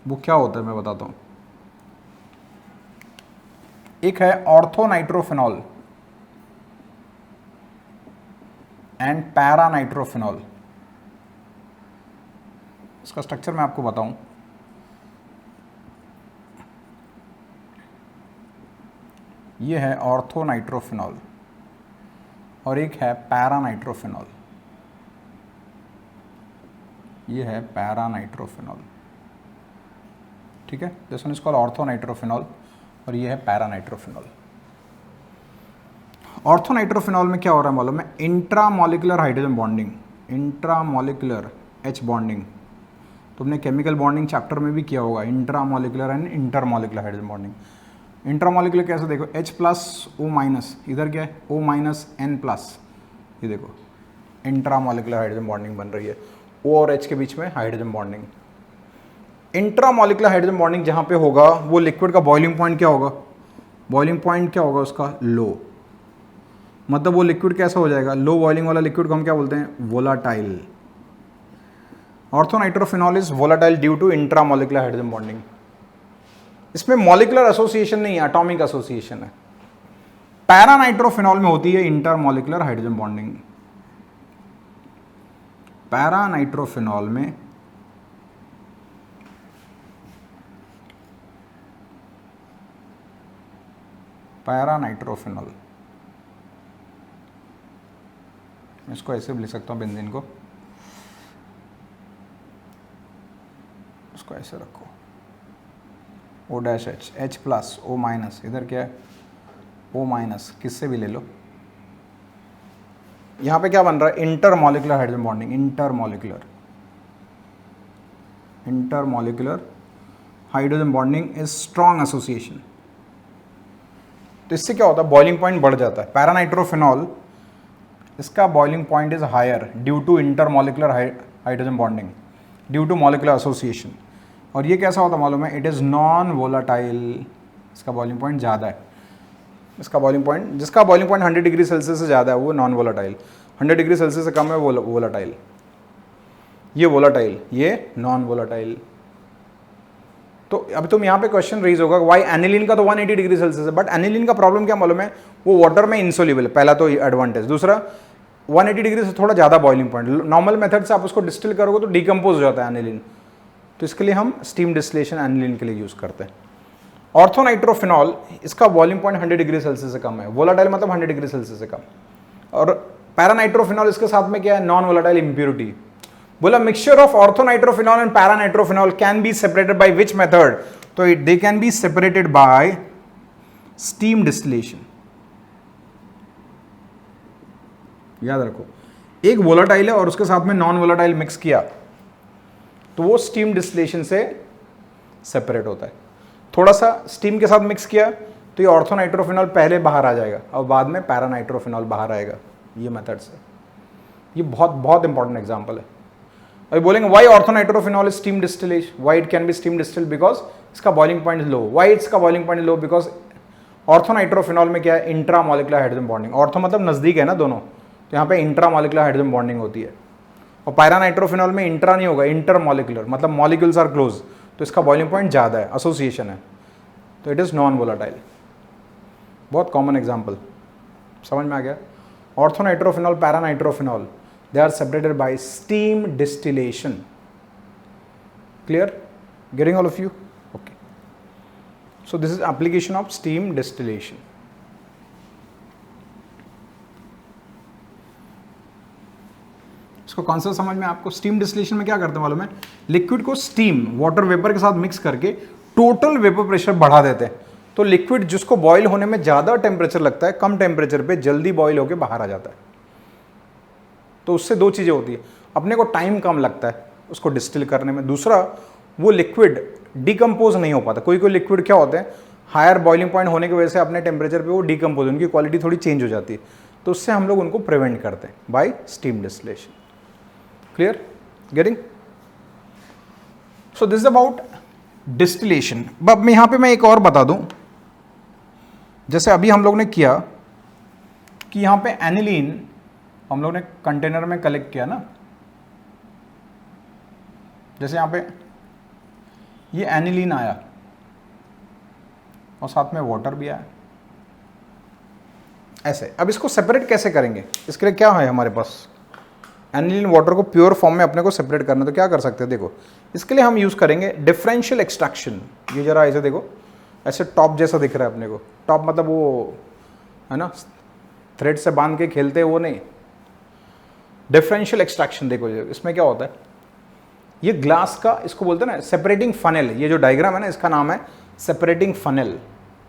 वो क्या होता है, मैं बताता हूं। एक है ऑर्थोनाइट्रोफिनॉल एंड पैरानाइट्रोफिनॉल। इसका स्ट्रक्चर मैं आपको बताऊं। ये है ऑर्थोनाइट्रोफिनॉल और एक है पैरानाइट्रोफिनॉल। ये है पैरानाइट्रोफिनॉल, ठीक है। This one is called orthonitrophenol और ये है पैरानाइट्रोफिनॉल। ऑर्थोनाइट्रोफिनॉल में क्या हो रहा है मालूम है, intramolecular hydrogen bonding, intramolecular H bonding. तुमने केमिकल बॉन्डिंग चैप्टर में भी किया होगा, intramolecular and intermolecular hydrogen bonding. Intramolecular कैसे, देखो H प्लस O माइनस, इधर क्या है O माइनस N प्लस, ये देखो इंट्रामॉलिक्यूलर हाइड्रोजन बॉन्डिंग बन रही है, O और H के बीच में hydrogen bonding. Intramolecular hydrogen bonding जहाँ पे होगा वो लिक्विड का बॉइलिंग पॉइंट क्या होगा, बॉइलिंग पॉइंट क्या होगा उसका, लो। मतलब वो लिक्विड कैसा हो जाएगा, लो बॉइलिंग वाला लिक्विड को हम क्या बोलते हैं, volatile. Orthonitrophenol is volatile due to intramolecular hydrogen bonding. इसमें मॉलिक्यूलर एसोसिएशन नहीं है, एटॉमिक एसोसिएशन है। पैरानाइट्रोफिनॉल में होती है इंटरमॉलिक्यूलर हाइड्रोजन बॉन्डिंग। पैरानाइट्रोफिनॉल में पैरानाइट्रोफिनॉल, मैं इसको ऐसे भी लिख सकता हूँ, बेंजीन को इसको ऐसे रखो, O dash H, H plus O minus, इधर क्या है O माइनस, किससे भी ले लो। यहाँ पे क्या बन रहा है, intermolecular hydrogen bonding, intermolecular hydrogen bonding is strong association. तो इससे क्या होता है, बॉइलिंग पॉइंट बढ़ जाता है। पैरानाइट्रोफिनॉल, इसका boiling point is higher due to intermolecular hydrogen bonding, due to molecular association. और ये कैसा होता है मालूम है, इट इज़ नॉन वोलाटाइल। इसका बॉइलिंग पॉइंट ज़्यादा है, इसका बॉइलिंग पॉइंट, जिसका बॉइलिंग पॉइंट 100 डिग्री सेल्सियस से ज़्यादा है वो नॉन वोलाटाइल, 100 डिग्री सेल्सियस से कम है वो वोलाटाइल। ये वोलाटाइल, ये नॉन वोलाटाइल। तो अब तुम यहाँ पे क्वेश्चन रेज होगा, वाई एनिलीन का तो 180 डिग्री सेल्सियस है, बट एनिलीन का प्रॉब्लम क्या मालूम है, वो वाटर में इंसोल्यूबल है, पहला तो एडवांटेज। दूसरा, 180 डिग्री से थोड़ा ज़्यादा बॉइलिंग पॉइंट, नॉर्मल मेथड से आप उसको डिस्टिल करोगे तो डिकम्पोज हो जाता है एनिलीन, तो इसके लिए हम स्टीम डिस्टिलेशन एनिलीन के लिए यूज़ करते हैं। ऑर्थोनाइट्रोफिनॉल, इसका बॉइलिंग पॉइंट 100 डिग्री सेल्सियस से कम है, वोलाटाइल मतलब 100 डिग्री सेल्सियस से कम। और पैरानाइट्रोफिनॉल इसके साथ में क्या है, नॉन वोलाटाइल इम्प्योरिटी। बोला mixture of orthonitrophenol and paranitrophenol can be separated by which method, तो they can be separated by steam distillation. याद रखो, एक वोलाटाइल है और उसके साथ में नॉन वोलाटाइल मिक्स किया तो वो स्टीम डिस्टिलेशन से सेपरेट होता है। थोड़ा सा स्टीम के साथ मिक्स किया तो ये ऑर्थोनाइट्रोफिनॉल पहले बाहर आ जाएगा और बाद में पैरानाइट्रोफिनॉल बाहर आएगा, ये मेथड से। ये बहुत बहुत इंपॉर्टेंट एग्जांपल है। अभी बोलेंगे why orthonitrophenol is steam distillation, why it can be steam distilled, because इसका बॉइलिंग पॉइंट लो। व्हाई इसका boiling point low, because orthonitrophenol में क्या है, intra molecular hydrogen bonding. Ortho मतलब नजदीक है ना दोनों, तो यहाँ पे इंट्रा मॉलिकुलर हाइड्रोजन बॉन्डिंग होती है। और पैरानाइट्रोफिनॉल में इंट्रा नहीं होगा, इंटर मॉलिकुलर मतलब मॉलिक्यूल्स आर क्लोज, तो इसका बॉइलिंग पॉइंट ज़्यादा है, एसोसिएशन है, तो इट इज़ नॉन वोलाटाइल। बहुत कॉमन एग्जाम्पल, समझ में आ गया। Orthonitrophenol, paranitrophenol, they are separated by steam distillation. Clear? Getting all of you? Okay. So this is application of steam distillation. इसको कॉन्सेप्ट समझ में आपको। स्टीम डिस्टिलेशन में क्या करते हैं मालूम है, लिक्विड को स्टीम वाटर वेपर के साथ मिक्स करके टोटल वेपर प्रेशर बढ़ा देते हैं, तो लिक्विड जिसको बॉयल होने में ज़्यादा टेम्परेचर लगता है, कम टेम्परेचर पे जल्दी बॉयल होकर बाहर आ जाता है। तो उससे दो चीज़ें होती है, अपने को टाइम कम लगता है उसको डिस्टिल करने में, दूसरा वो लिक्विड डिकम्पोज नहीं हो पाता। कोई कोई लिक्विड क्या होते हैं, हायर बॉइलिंग पॉइंट होने की वजह से अपने टेम्परेचर पे वो डिकम्पोज, उनकी क्वालिटी थोड़ी चेंज हो जाती है, तो उससे हम लोग उनको प्रिवेंट करते हैं bye steam distillation. Clear? Getting? So this is about distillation. अब यहाँ पे मैं एक और बता दूं, जैसे अभी हम लोग ने किया कि यहाँ पे एनिलीन हम लोग ने कंटेनर में कलेक्ट किया ना, जैसे यहाँ पे ये एनिलीन आया और साथ में वाटर भी आया, ऐसे। अब इसको सेपरेट कैसे करेंगे, इसके लिए क्या है हमारे पास, एनिलीन वाटर को प्योर फॉर्म में अपने को सेपरेट करना, तो क्या कर सकते हैं, देखो इसके लिए हम यूज़ करेंगे डिफरेंशियल एक्सट्रैक्शन। ये जरा ऐसे देखो, ऐसे टॉप जैसा दिख रहा है अपने को, टॉप मतलब वो है ना थ्रेड से बांध के खेलते हैं वो नहीं, डिफरेंशियल एक्सट्रैक्शन। देखो इसमें क्या होता है, ये ग्लास का, इसको बोलते हैं ना सेपरेटिंग फनेल, ये जो डायग्राम है ना इसका नाम है सेपरेटिंग फनेल,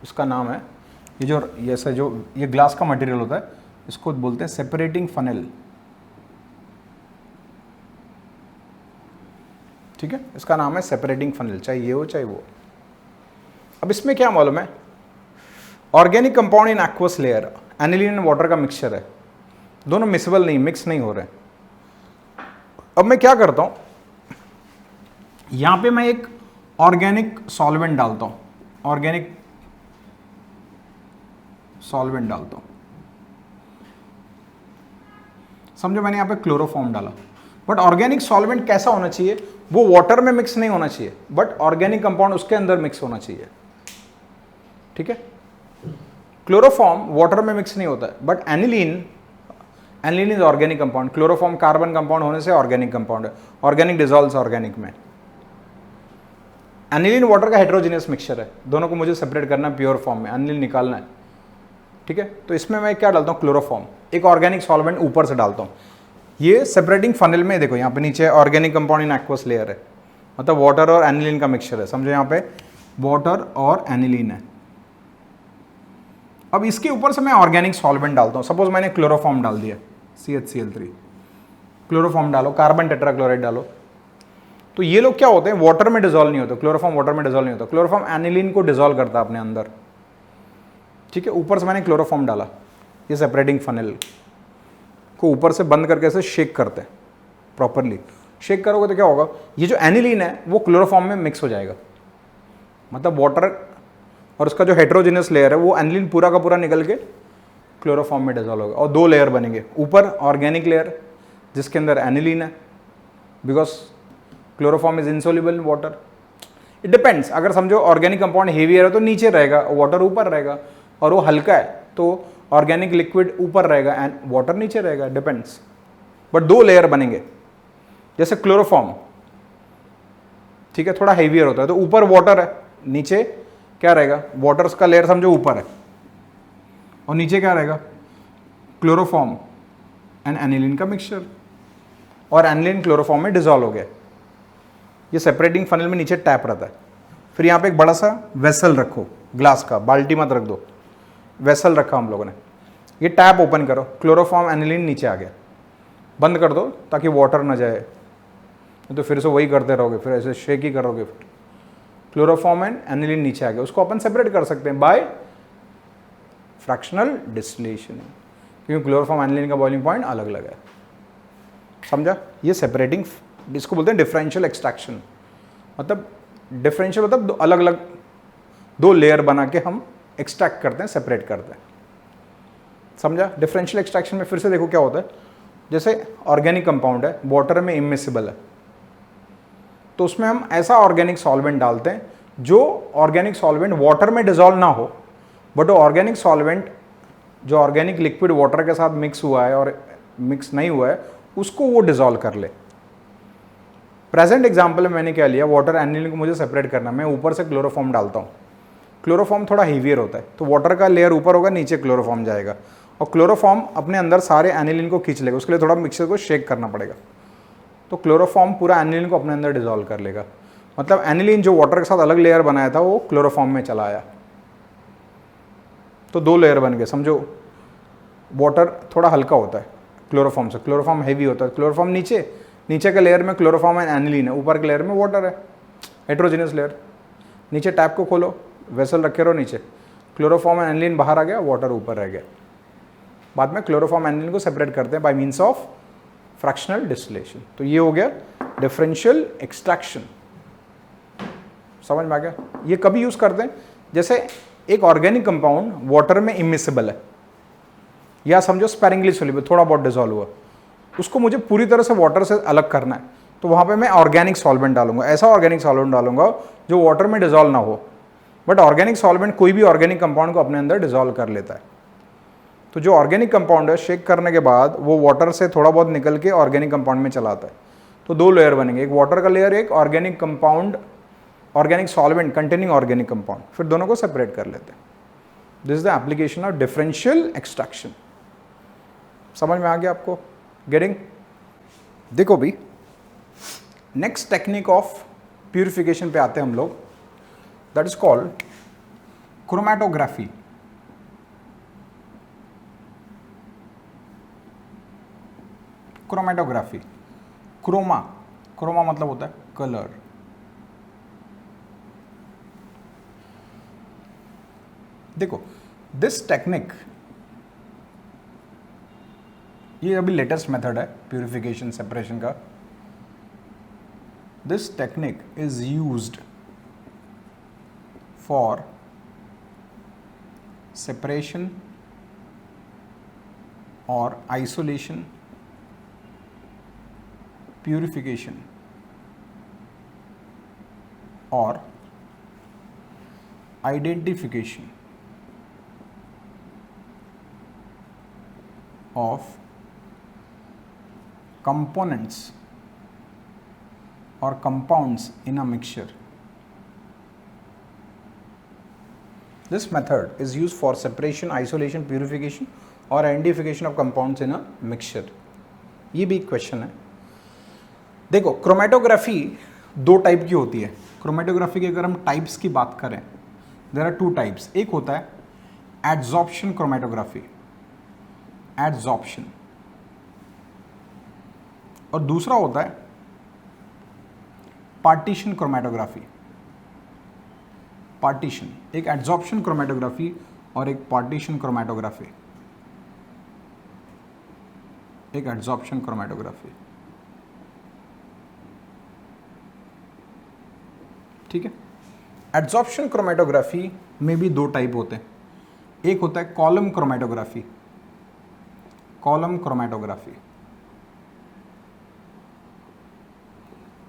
इसका नाम है। ये जो ऐसा जो ये ग्लास का मटेरियल होता है इसको बोलते हैं सेपरेटिंग फनेल, ठीक है, इसका नाम है सेपरेटिंग फनेल, चाहे ये हो चाहे वो। अब इसमें क्या मालूम है, organic compound in aqueous layer, aniline and water का मिक्सचर है, दोनों मिसबल नहीं, मिक्स नहीं हो रहे। अब मैं क्या करता हूं, यहां पे मैं एक ऑर्गेनिक सॉल्वेंट डालता हूं, ऑर्गेनिक सॉल्वेंट डालता हूं, समझो मैंने यहां पे क्लोरोफॉर्म डाला। बट ऑर्गेनिक सॉल्वेंट कैसा होना चाहिए, वो वाटर में मिक्स नहीं होना चाहिए, बट ऑर्गेनिक कंपाउंड उसके अंदर मिक्स होना चाहिए, ठीक है। क्लोरोफॉर्म वाटर में मिक्स नहीं होता है, but aniline is organic compound, chloroform carbon compound होने से ऑर्गेनिक कंपाउंड है, ऑर्गेनिक डिजॉल्व्स ऑर्गेनिक में। एनिलीन वाटर का हेटेरोजेनियस मिक्सचर है, दोनों को मुझे सेपरेट करना है प्योर फॉर्म में, एनिलीन निकालना है, ठीक है। तो इसमें मैं क्या डालता हूँ, क्लोरोफॉर्म, एक ऑर्गेनिक सॉल्वेंट ऊपर से डालता हूँ। ये सेपरेटिंग फनल में देखो यहाँ पे नीचे organic compound in aqueous layer है, मतलब वाटर और एनिलीन का मिक्सचर है, समझो यहाँ पे वाटर और एनिलीन है। अब इसके ऊपर से मैं ऑर्गेनिक सॉल्वेंट डालता हूँ, सपोज मैंने क्लोरोफॉर्म डाल दिया, CH_Cl3, क्लोरोफॉर्म डालो, कार्बन टेट्राक्लोराइड डालो, तो ये लोग क्या होते हैं, वाटर में डिजोल्व नहीं होते, क्लोरोफॉर्म वाटर में डिजोल्व नहीं होता, क्लोरोफॉर्म एनिलीन को डिजोल्व करता है अपने अंदर, ठीक है। ऊपर से मैंने क्लोरोफॉर्म डाला, ये सेपरेटिंग फनल को ऊपर से बंद करके ऐसे शेक करते हैं, प्रॉपरली शेक करोगे तो क्या होगा, ये जो एनिलीन है वो क्लोरोफॉर्म में मिक्स हो जाएगा, मतलब वाटर और उसका जो हेटेरोजेनियस लेयर है वो एनिलीन पूरा का पूरा निकल के क्लोरोफॉर्म में डिजोल्व होगा, और दो लेयर बनेंगे, ऊपर ऑर्गेनिक लेयर जिसके अंदर एनिलीन है, because chloroform is insoluble in water. It depends, अगर समझो ऑर्गेनिक कंपाउंड हेवी है तो नीचे रहेगा, वाटर ऊपर रहेगा, और वो हल्का है तो ऑर्गेनिक लिक्विड ऊपर रहेगा एंड वाटर नीचे रहेगा, डिपेंड्स। बट 2 लेयर बनेंगे। जैसे क्लोरोफॉर्म, ठीक है, थोड़ा हेवियर होता है, तो ऊपर वाटर है, नीचे क्या रहेगा, वाटर का लेयर समझो ऊपर है, और नीचे क्या रहेगा, क्लोरोफॉर्म एंड एनिलीन का मिक्सचर, और एनिलीन क्लोरोफॉर्म में डिजॉल्व हो गया। ये सेपरेटिंग फनल में नीचे टैप रहता है। फिर यहाँ पे एक बड़ा सा वेसल रखो, ग्लास का, बाल्टी मत रख दो, वेसल रखा हम लोगों ने। ये टैप ओपन करो, क्लोरोफॉर्म एनिलीन नीचे आ गया, बंद कर दो ताकि वाटर ना जाए, तो फिर से वही करते रहोगे, फिर ऐसे शेक ही करोगे। फिर क्लोरोफॉर्म एंड एनिलीन नीचे आ गया, उसको अपन सेपरेट कर सकते हैं बाय फ्रैक्शनल डिस्टिलेशन, क्योंकि क्लोरोफॉर्म एनिलीन का बॉइलिंग पॉइंट अलग अलग है। समझा? ये सेपरेटिंग, इसको बोलते हैं डिफरेंशियल एक्सट्रैक्शन। मतलब डिफरेंशियल मतलब अलग अलग 2 लेयर बना के हम एक्सट्रैक्ट करते हैं, सेपरेट करते हैं। समझा? डिफरेंशियल एक्सट्रैक्शन में फिर से देखो क्या होता है, जैसे ऑर्गेनिक कंपाउंड है, वाटर में इमिसिबल है, तो उसमें हम ऐसा ऑर्गेनिक सॉल्वेंट डालते हैं जो ऑर्गेनिक सॉल्वेंट वाटर में डिजॉल्व ना हो, बट वो ऑर्गेनिक सॉल्वेंट जो ऑर्गेनिक लिक्विड वाटर के साथ मिक्स हुआ है और मिक्स नहीं हुआ है उसको वो डिजॉल्व कर ले। प्रेजेंट एग्जांपल में मैंने क्या लिया, वाटर एनिलीन को मुझे सेपरेट करना, मैं ऊपर से क्लोरोफॉर्म डालता हूँ। क्लोरोफॉर्म थोड़ा हेवियर होता है, तो वाटर का लेयर ऊपर होगा, नीचे क्लोरोफॉर्म जाएगा, और क्लोरोफॉर्म अपने अंदर सारे एनिलीन को खींच लेगा। उसके लिए थोड़ा मिक्सर को शेक करना पड़ेगा, तो क्लोरोफॉर्म पूरा एनिलीन को अपने अंदर डिजॉल्व कर लेगा। मतलब एनिलीन जो वाटर के साथ अलग लेयर बनाया था वो क्लोरोफॉर्म में चला आया, तो 2 लेयर बन गए। समझो वाटर थोड़ा हल्का होता है क्लोरोफॉर्म से, क्लोरोफॉर्म हेवी होता है। क्लोरोफॉर्म नीचे के लेयर में क्लोरोफॉर्म एंड एनिलीन है, ऊपर के लेयर में वाटर है, हेट्रोजीनियस लेयर। नीचे टैप को खोलो, वेसल रखे रहो नीचे, क्लोरोफॉर्म एंड एनिलीन बाहर आ गया, वाटर ऊपर रह गया। बाद में क्लोरोफॉर्म एनिलीन को सेपरेट करते हैं by means of fractional distillation. तो ये हो गया डिफरेंशियल एक्सट्रैक्शन। समझ में आ गया? ये कभी यूज करते हैं जैसे एक ऑर्गेनिक कंपाउंड वाटर में इमिसिबल है, या समझो स्पेरिंगली सोल्यूबल, थोड़ा बहुत डिजॉल्व हुआ, उसको मुझे पूरी तरह से वाटर से अलग करना है, तो वहां पे मैं ऑर्गेनिक सॉल्वेंट डालूंगा। ऐसा ऑर्गेनिक सॉल्वेंट डालूंगा जो वाटर में डिजॉल्व ना हो, बट ऑर्गेनिक सॉल्वेंट कोई भी ऑर्गेनिक कंपाउंड को अपने अंदर डिजॉल्व कर लेता है। तो जो ऑर्गेनिक कंपाउंड है, शेक करने के बाद वो वाटर से थोड़ा बहुत निकल के ऑर्गेनिक कंपाउंड में चला आता है, तो 2 लेयर बनेंगे, एक वाटर का लेयर, एक organic compound, organic solvent containing organic compound. फिर दोनों को सेपरेट कर लेते हैं। This is the application of differential extraction. समझ में आ गया आपको? गेटिंग? देखो भी, नेक्स्ट टेक्निक ऑफ प्यूरिफिकेशन पे आते हैं हम लोग, that is called chromatography. Chromatography, chroma मतलब होता है कलर। देखो दिस टेक्निक, ये अभी लेटेस्ट मेथड है प्यूरिफिकेशन सेपरेशन का। This technique is used for separation और आइसोलेशन, प्यूरिफिकेशन और identification of components or compounds in a mixture. This method is used for separation, isolation, purification or identification of compounds in a mixture. ये भी question है। देखो chromatography 2 type की होती है। Chromatography की अगर हम टाइप्स की बात करें, देयर आर 2 टाइप्स। एक होता है एड्सॉर्प्शन क्रोमैटोग्राफी, एड्सॉर्प्शन, और दूसरा होता है पार्टीशन क्रोमैटोग्राफी। पार्टीशन, एक एड्सॉर्प्शन क्रोमैटोग्राफी और एक पार्टीशन क्रोमैटोग्राफी, एक एड्सॉर्प्शन क्रोमैटोग्राफी। ठीक है? एड्सॉर्प्शन क्रोमैटोग्राफी में भी 2 टाइप होते हैं। एक होता है कॉलम क्रोमैटोग्राफी, कॉलम क्रोमैटोग्राफी,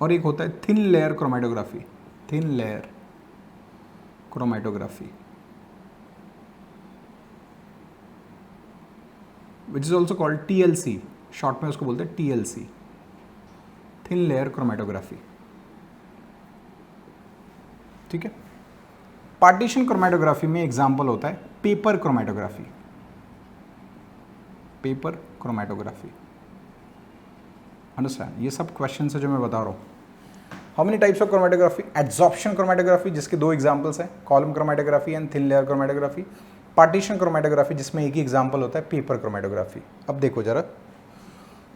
और एक होता है thin layer chromatography, thin layer chromatography. Which is also called TLC, short में उसको बोलते हैं TLC, थिन लेयर क्रोमेटोग्राफी। ठीक है। पार्टीशन क्रोमेटोग्राफी में एग्जाम्पल होता है paper chromatography, paper chromatography. Understand, ये सब क्वेश्चन है जो मैं बता रहा हूँ। How many types of chromatography? Adsorption chromatography जिसके दो एग्जांपल्स हैं, column chromatography and thin layer chromatography. Partition chromatography जिसमें एक ही एग्जांपल होता है पेपर क्रोमेटोग्राफी। अब देखो जरा,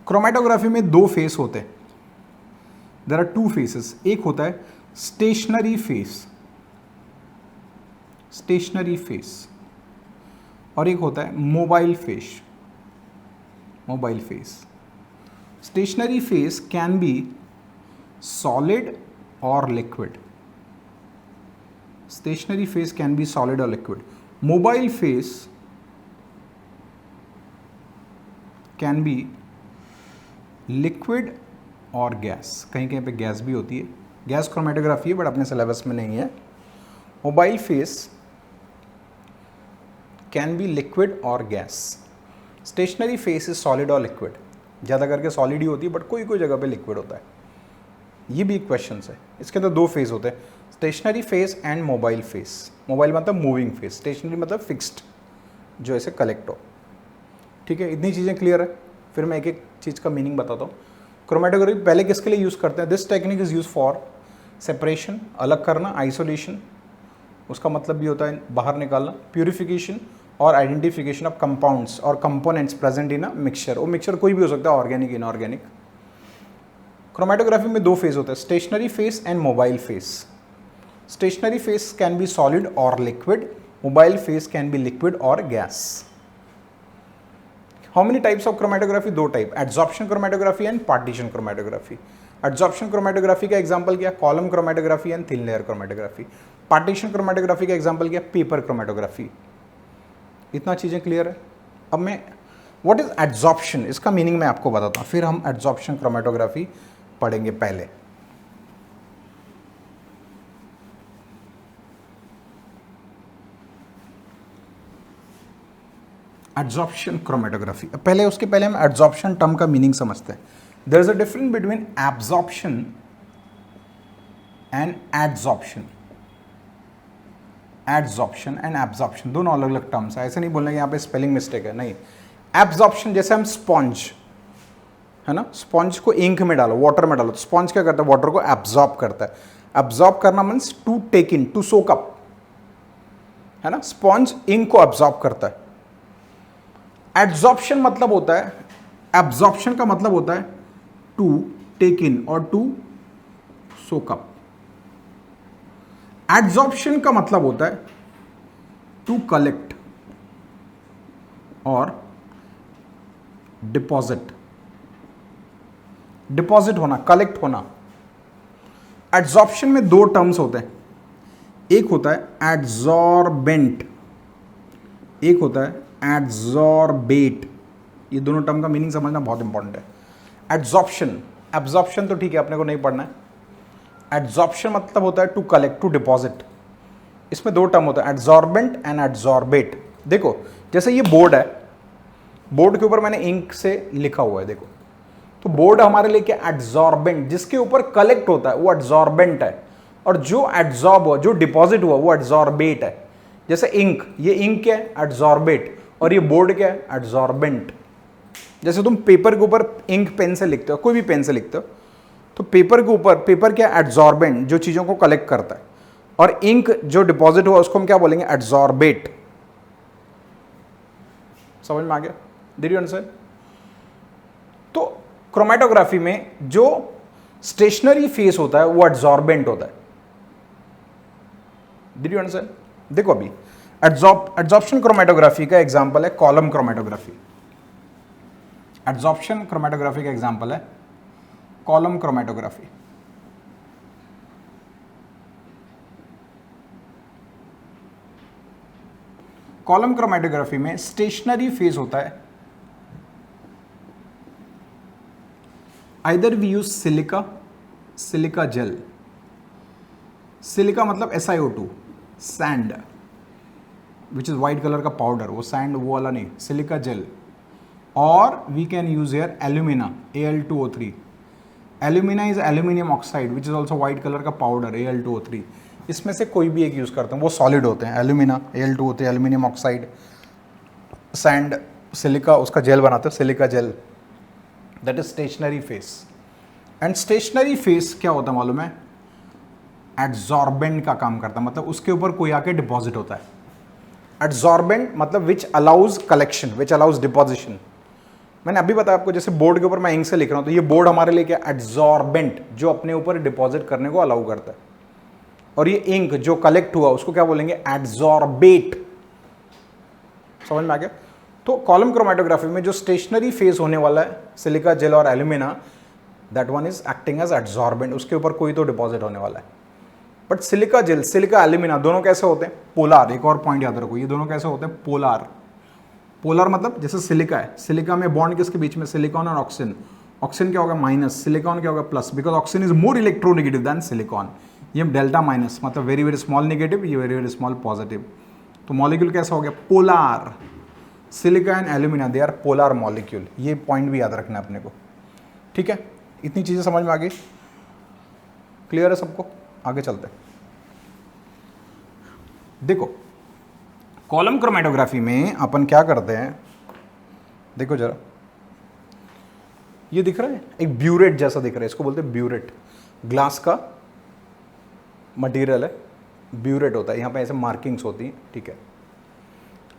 क्रोमेटोग्राफी में दो फेस होते हैं, देयर आर टू फेसेस। एक होता है स्टेशनरी फेस, स्टेशनरी फेस, और एक होता है mobile phase, mobile phase. Stationary phase can be solid or liquid, stationary phase can be solid or liquid. Mobile phase can be liquid or gas, कहीं कहीं पे गैस भी होती है, गैस क्रोमेटोग्राफी है बट अपने सिलेबस में नहीं है। Mobile phase can be liquid और gas. Stationary phase is solid और लिक्विड, ज़्यादा करके सॉलिड ही होती है बट कोई कोई जगह पे लिक्विड होता है। ये भी एक क्वेश्चन है। इसके अंदर दो फेज होते हैं, stationary phase and mobile phase. Mobile मतलब मूविंग फेज, स्टेशनरी मतलब फिक्स्ड, जो ऐसे कलेक्ट हो। ठीक है, इतनी चीज़ें क्लियर है। फिर मैं एक एक चीज़ का मीनिंग बताता हूँ। क्रोमेटोग्राफी पहले किसके लिए यूज़ करते हैं? This technique is use for separation, अलग करना, आइसोलेशन, उसका मतलब भी होता है बाहर निकालना, प्यूरिफिकेशन और आइडेंटिफिकेशन ऑफ कंपाउंड्स और components present in a mixture. वो मिक्सचर कोई भी हो सकता है, ऑर्गेनिक, इनऑर्गेनिक। क्रोमेटोग्राफी में दो फेज होते हैं, stationary phase and mobile phase. Stationary phase can be solid और liquid, mobile phase can be liquid और gas. How many types of chromatography? दो type, adsorption chromatography and partition chromatography. Adsorption chromatography का example क्या? Column chromatography and thin layer chromatography. Partition chromatography का example क्या? Paper chromatography. इतना चीजें clear है। अब मैं व्हाट इज एड्सॉर्प्शन, इसका मीनिंग मैं आपको बताता हूँ, फिर हम एड्सॉर्प्शन क्रोमेटोग्राफी पढ़ेंगे। पहले एड्सॉर्प्शन क्रोमेटोग्राफी, पहले उसके पहले हम एड्सॉर्प्शन टर्म का मीनिंग समझते हैं। There is a difference between absorption and adsorption. Adsorption and absorption दोनों अलग अलग टर्म्स है, ऐसे नहीं बोलना कि यहाँ पे स्पेलिंग मिस्टेक है, नहीं। एब्सॉर्प्शन जैसे हम स्पॉन्ज है ना, स्पॉन्ज को इंक में डालो, वाटर में डालो, तो स्पॉन्ज क्या करता है? वाटर को एब्जॉर्ब करता है। एब्जॉर्ब करना means to take in, to soak up, है ना। स्पॉन्ज इंक को एब्जॉर्ब करता है। एड्सॉर्प्शन मतलब होता है, एब्जॉर्प्शन का मतलब होता है टू टेक इन और टू सोक अप। एड्सॉर्प्शन का मतलब होता है टू कलेक्ट और डिपॉजिट, डिपॉजिट होना, कलेक्ट होना। एड्सॉर्प्शन में दो टर्म्स होते हैं, एक होता है एड्सॉर्बेंट, एक होता है एड्सॉर्बेट। ये दोनों टर्म का मीनिंग समझना बहुत इंपॉर्टेंट है। एड्सॉर्प्शन, एब्जॉर्प्शन तो ठीक है, अपने को नहीं पढ़ना है। एड्सॉर्प्शन मतलब होता है टू कलेक्ट, टू डिपॉजिट। इसमें दो टर्म होता है, एड्सॉर्बेंट एंड एड्सॉर्बेट। देखो जैसे ये बोर्ड है, बोर्ड के ऊपर मैंने इंक से लिखा हुआ है, देखो, तो बोर्ड हमारे लिए क्या? एड्सॉर्बेंट, जिसके ऊपर कलेक्ट होता है वो एड्सॉर्बेंट है, और जो एड्सॉर्ब हुआ, जो डिपॉजिट हुआ, वो एड्सॉर्बेट है। जैसे इंक, ये इंक क्या है? एड्सॉर्बेट, और ये बोर्ड क्या है? एड्सॉर्बेंट। जैसे तुम पेपर के ऊपर इंक पेन से लिखते हो, कोई भी पेन से लिखते हो, तो पेपर के ऊपर, पेपर क्या? एड्सॉर्बेंट, जो चीजों को कलेक्ट करता है, और इंक जो डिपॉजिट हुआ उसको हम क्या बोलेंगे? एड्सॉर्बेट। समझ में आ गया? Did you understand? तो क्रोमेटोग्राफी में जो स्टेशनरी फेस होता है वो एड्सॉर्बेंट होता है। Did you understand? देखो अभी एड्सॉर्प्शन क्रोमेटोग्राफी का एग्जांपल है कॉलम क्रोमेटोग्राफी। एड्सॉर्प्शन क्रोमेटोग्राफी का एग्जांपल है कॉलम क्रोमेटोग्राफी। कॉलम क्रोमेटोग्राफी में स्टेशनरी फेज होता है, either we use silica, silica gel. Silica मतलब SiO2, sand, which is white colour का पाउडर, वो सैंड वो वाला नहीं, सिलिका जेल। और we can use here alumina Al2O3. Alumina is aluminium oxide which is also white colour का powder Al2O3. इसमें से कोई भी एक यूज करते हैं, वो सॉलिड होते हैं. Alumina Al2O3 aluminium oxide, sand silica, उसका जेल बनाते हैं silica gel, that is stationary phase. And stationary phase क्या होता है मालूम है? एड्सॉर्बेंट का काम करता है, मतलब उसके ऊपर कोई आके डिपॉजिट होता है. एड्सॉर्बेंट मतलब which allows collection, which allows deposition. मैंने अभी बताया आपको, जैसे बोर्ड के ऊपर मैं इंक से लिख रहा हूं, तो ये बोर्ड हमारे लिए क्या? एड्सॉर्बेंट, जो अपने ऊपर डिपॉजिट करने को अलाउ करता है. और ये इंक जो कलेक्ट हुआ उसको क्या बोलेंगे? एड्सॉर्बेट. समझ में आ गया? तो कॉलम क्रोमेटोग्राफी में जो स्टेशनरी फेस होने वाला है सिलिका जेल और alumina, that one is acting as adsorbent. उसके ऊपर कोई तो डिपॉजिट होने वाला है. But silica gel, silica alumina दोनों कैसे होते हैं? पोलार. एक और पॉइंट याद रखो, ये दोनों कैसे होते हैं? पोलार. पोलर मतलब जैसे सिलिका है, सिलिका में बॉन्ड किसके बीच में? सिलिकॉन और ऑक्सीजन. ऑक्सीजन क्या होगा? माइनस. सिलिकॉन क्या होगा? Plus. Because oxygen is more electronegative than silicon. ये डेल्टा माइनस मतलब वेरी वेरी स्मॉल नेगेटिव, ये वेरी वेरी स्मॉल पॉजिटिव. तो मॉलिक्यूल कैसा हो गया? Polar. Silica and alumina they are polar molecule. ये पॉइंट भी याद रखना है अपने को. ठीक है, इतनी चीजें समझ में आ गई? क्लियर है सबको? आगे चलते हैं. देखो कॉलम क्रोमेटोग्राफी में अपन क्या करते हैं, देखो जरा, ये दिख रहा है एक ब्यूरेट जैसा दिख रहा है, इसको बोलते हैं ब्यूरेट. ग्लास का मटेरियल है, ब्यूरेट होता है. यहां पे ऐसे मार्किंग्स होती हैं. ठीक है,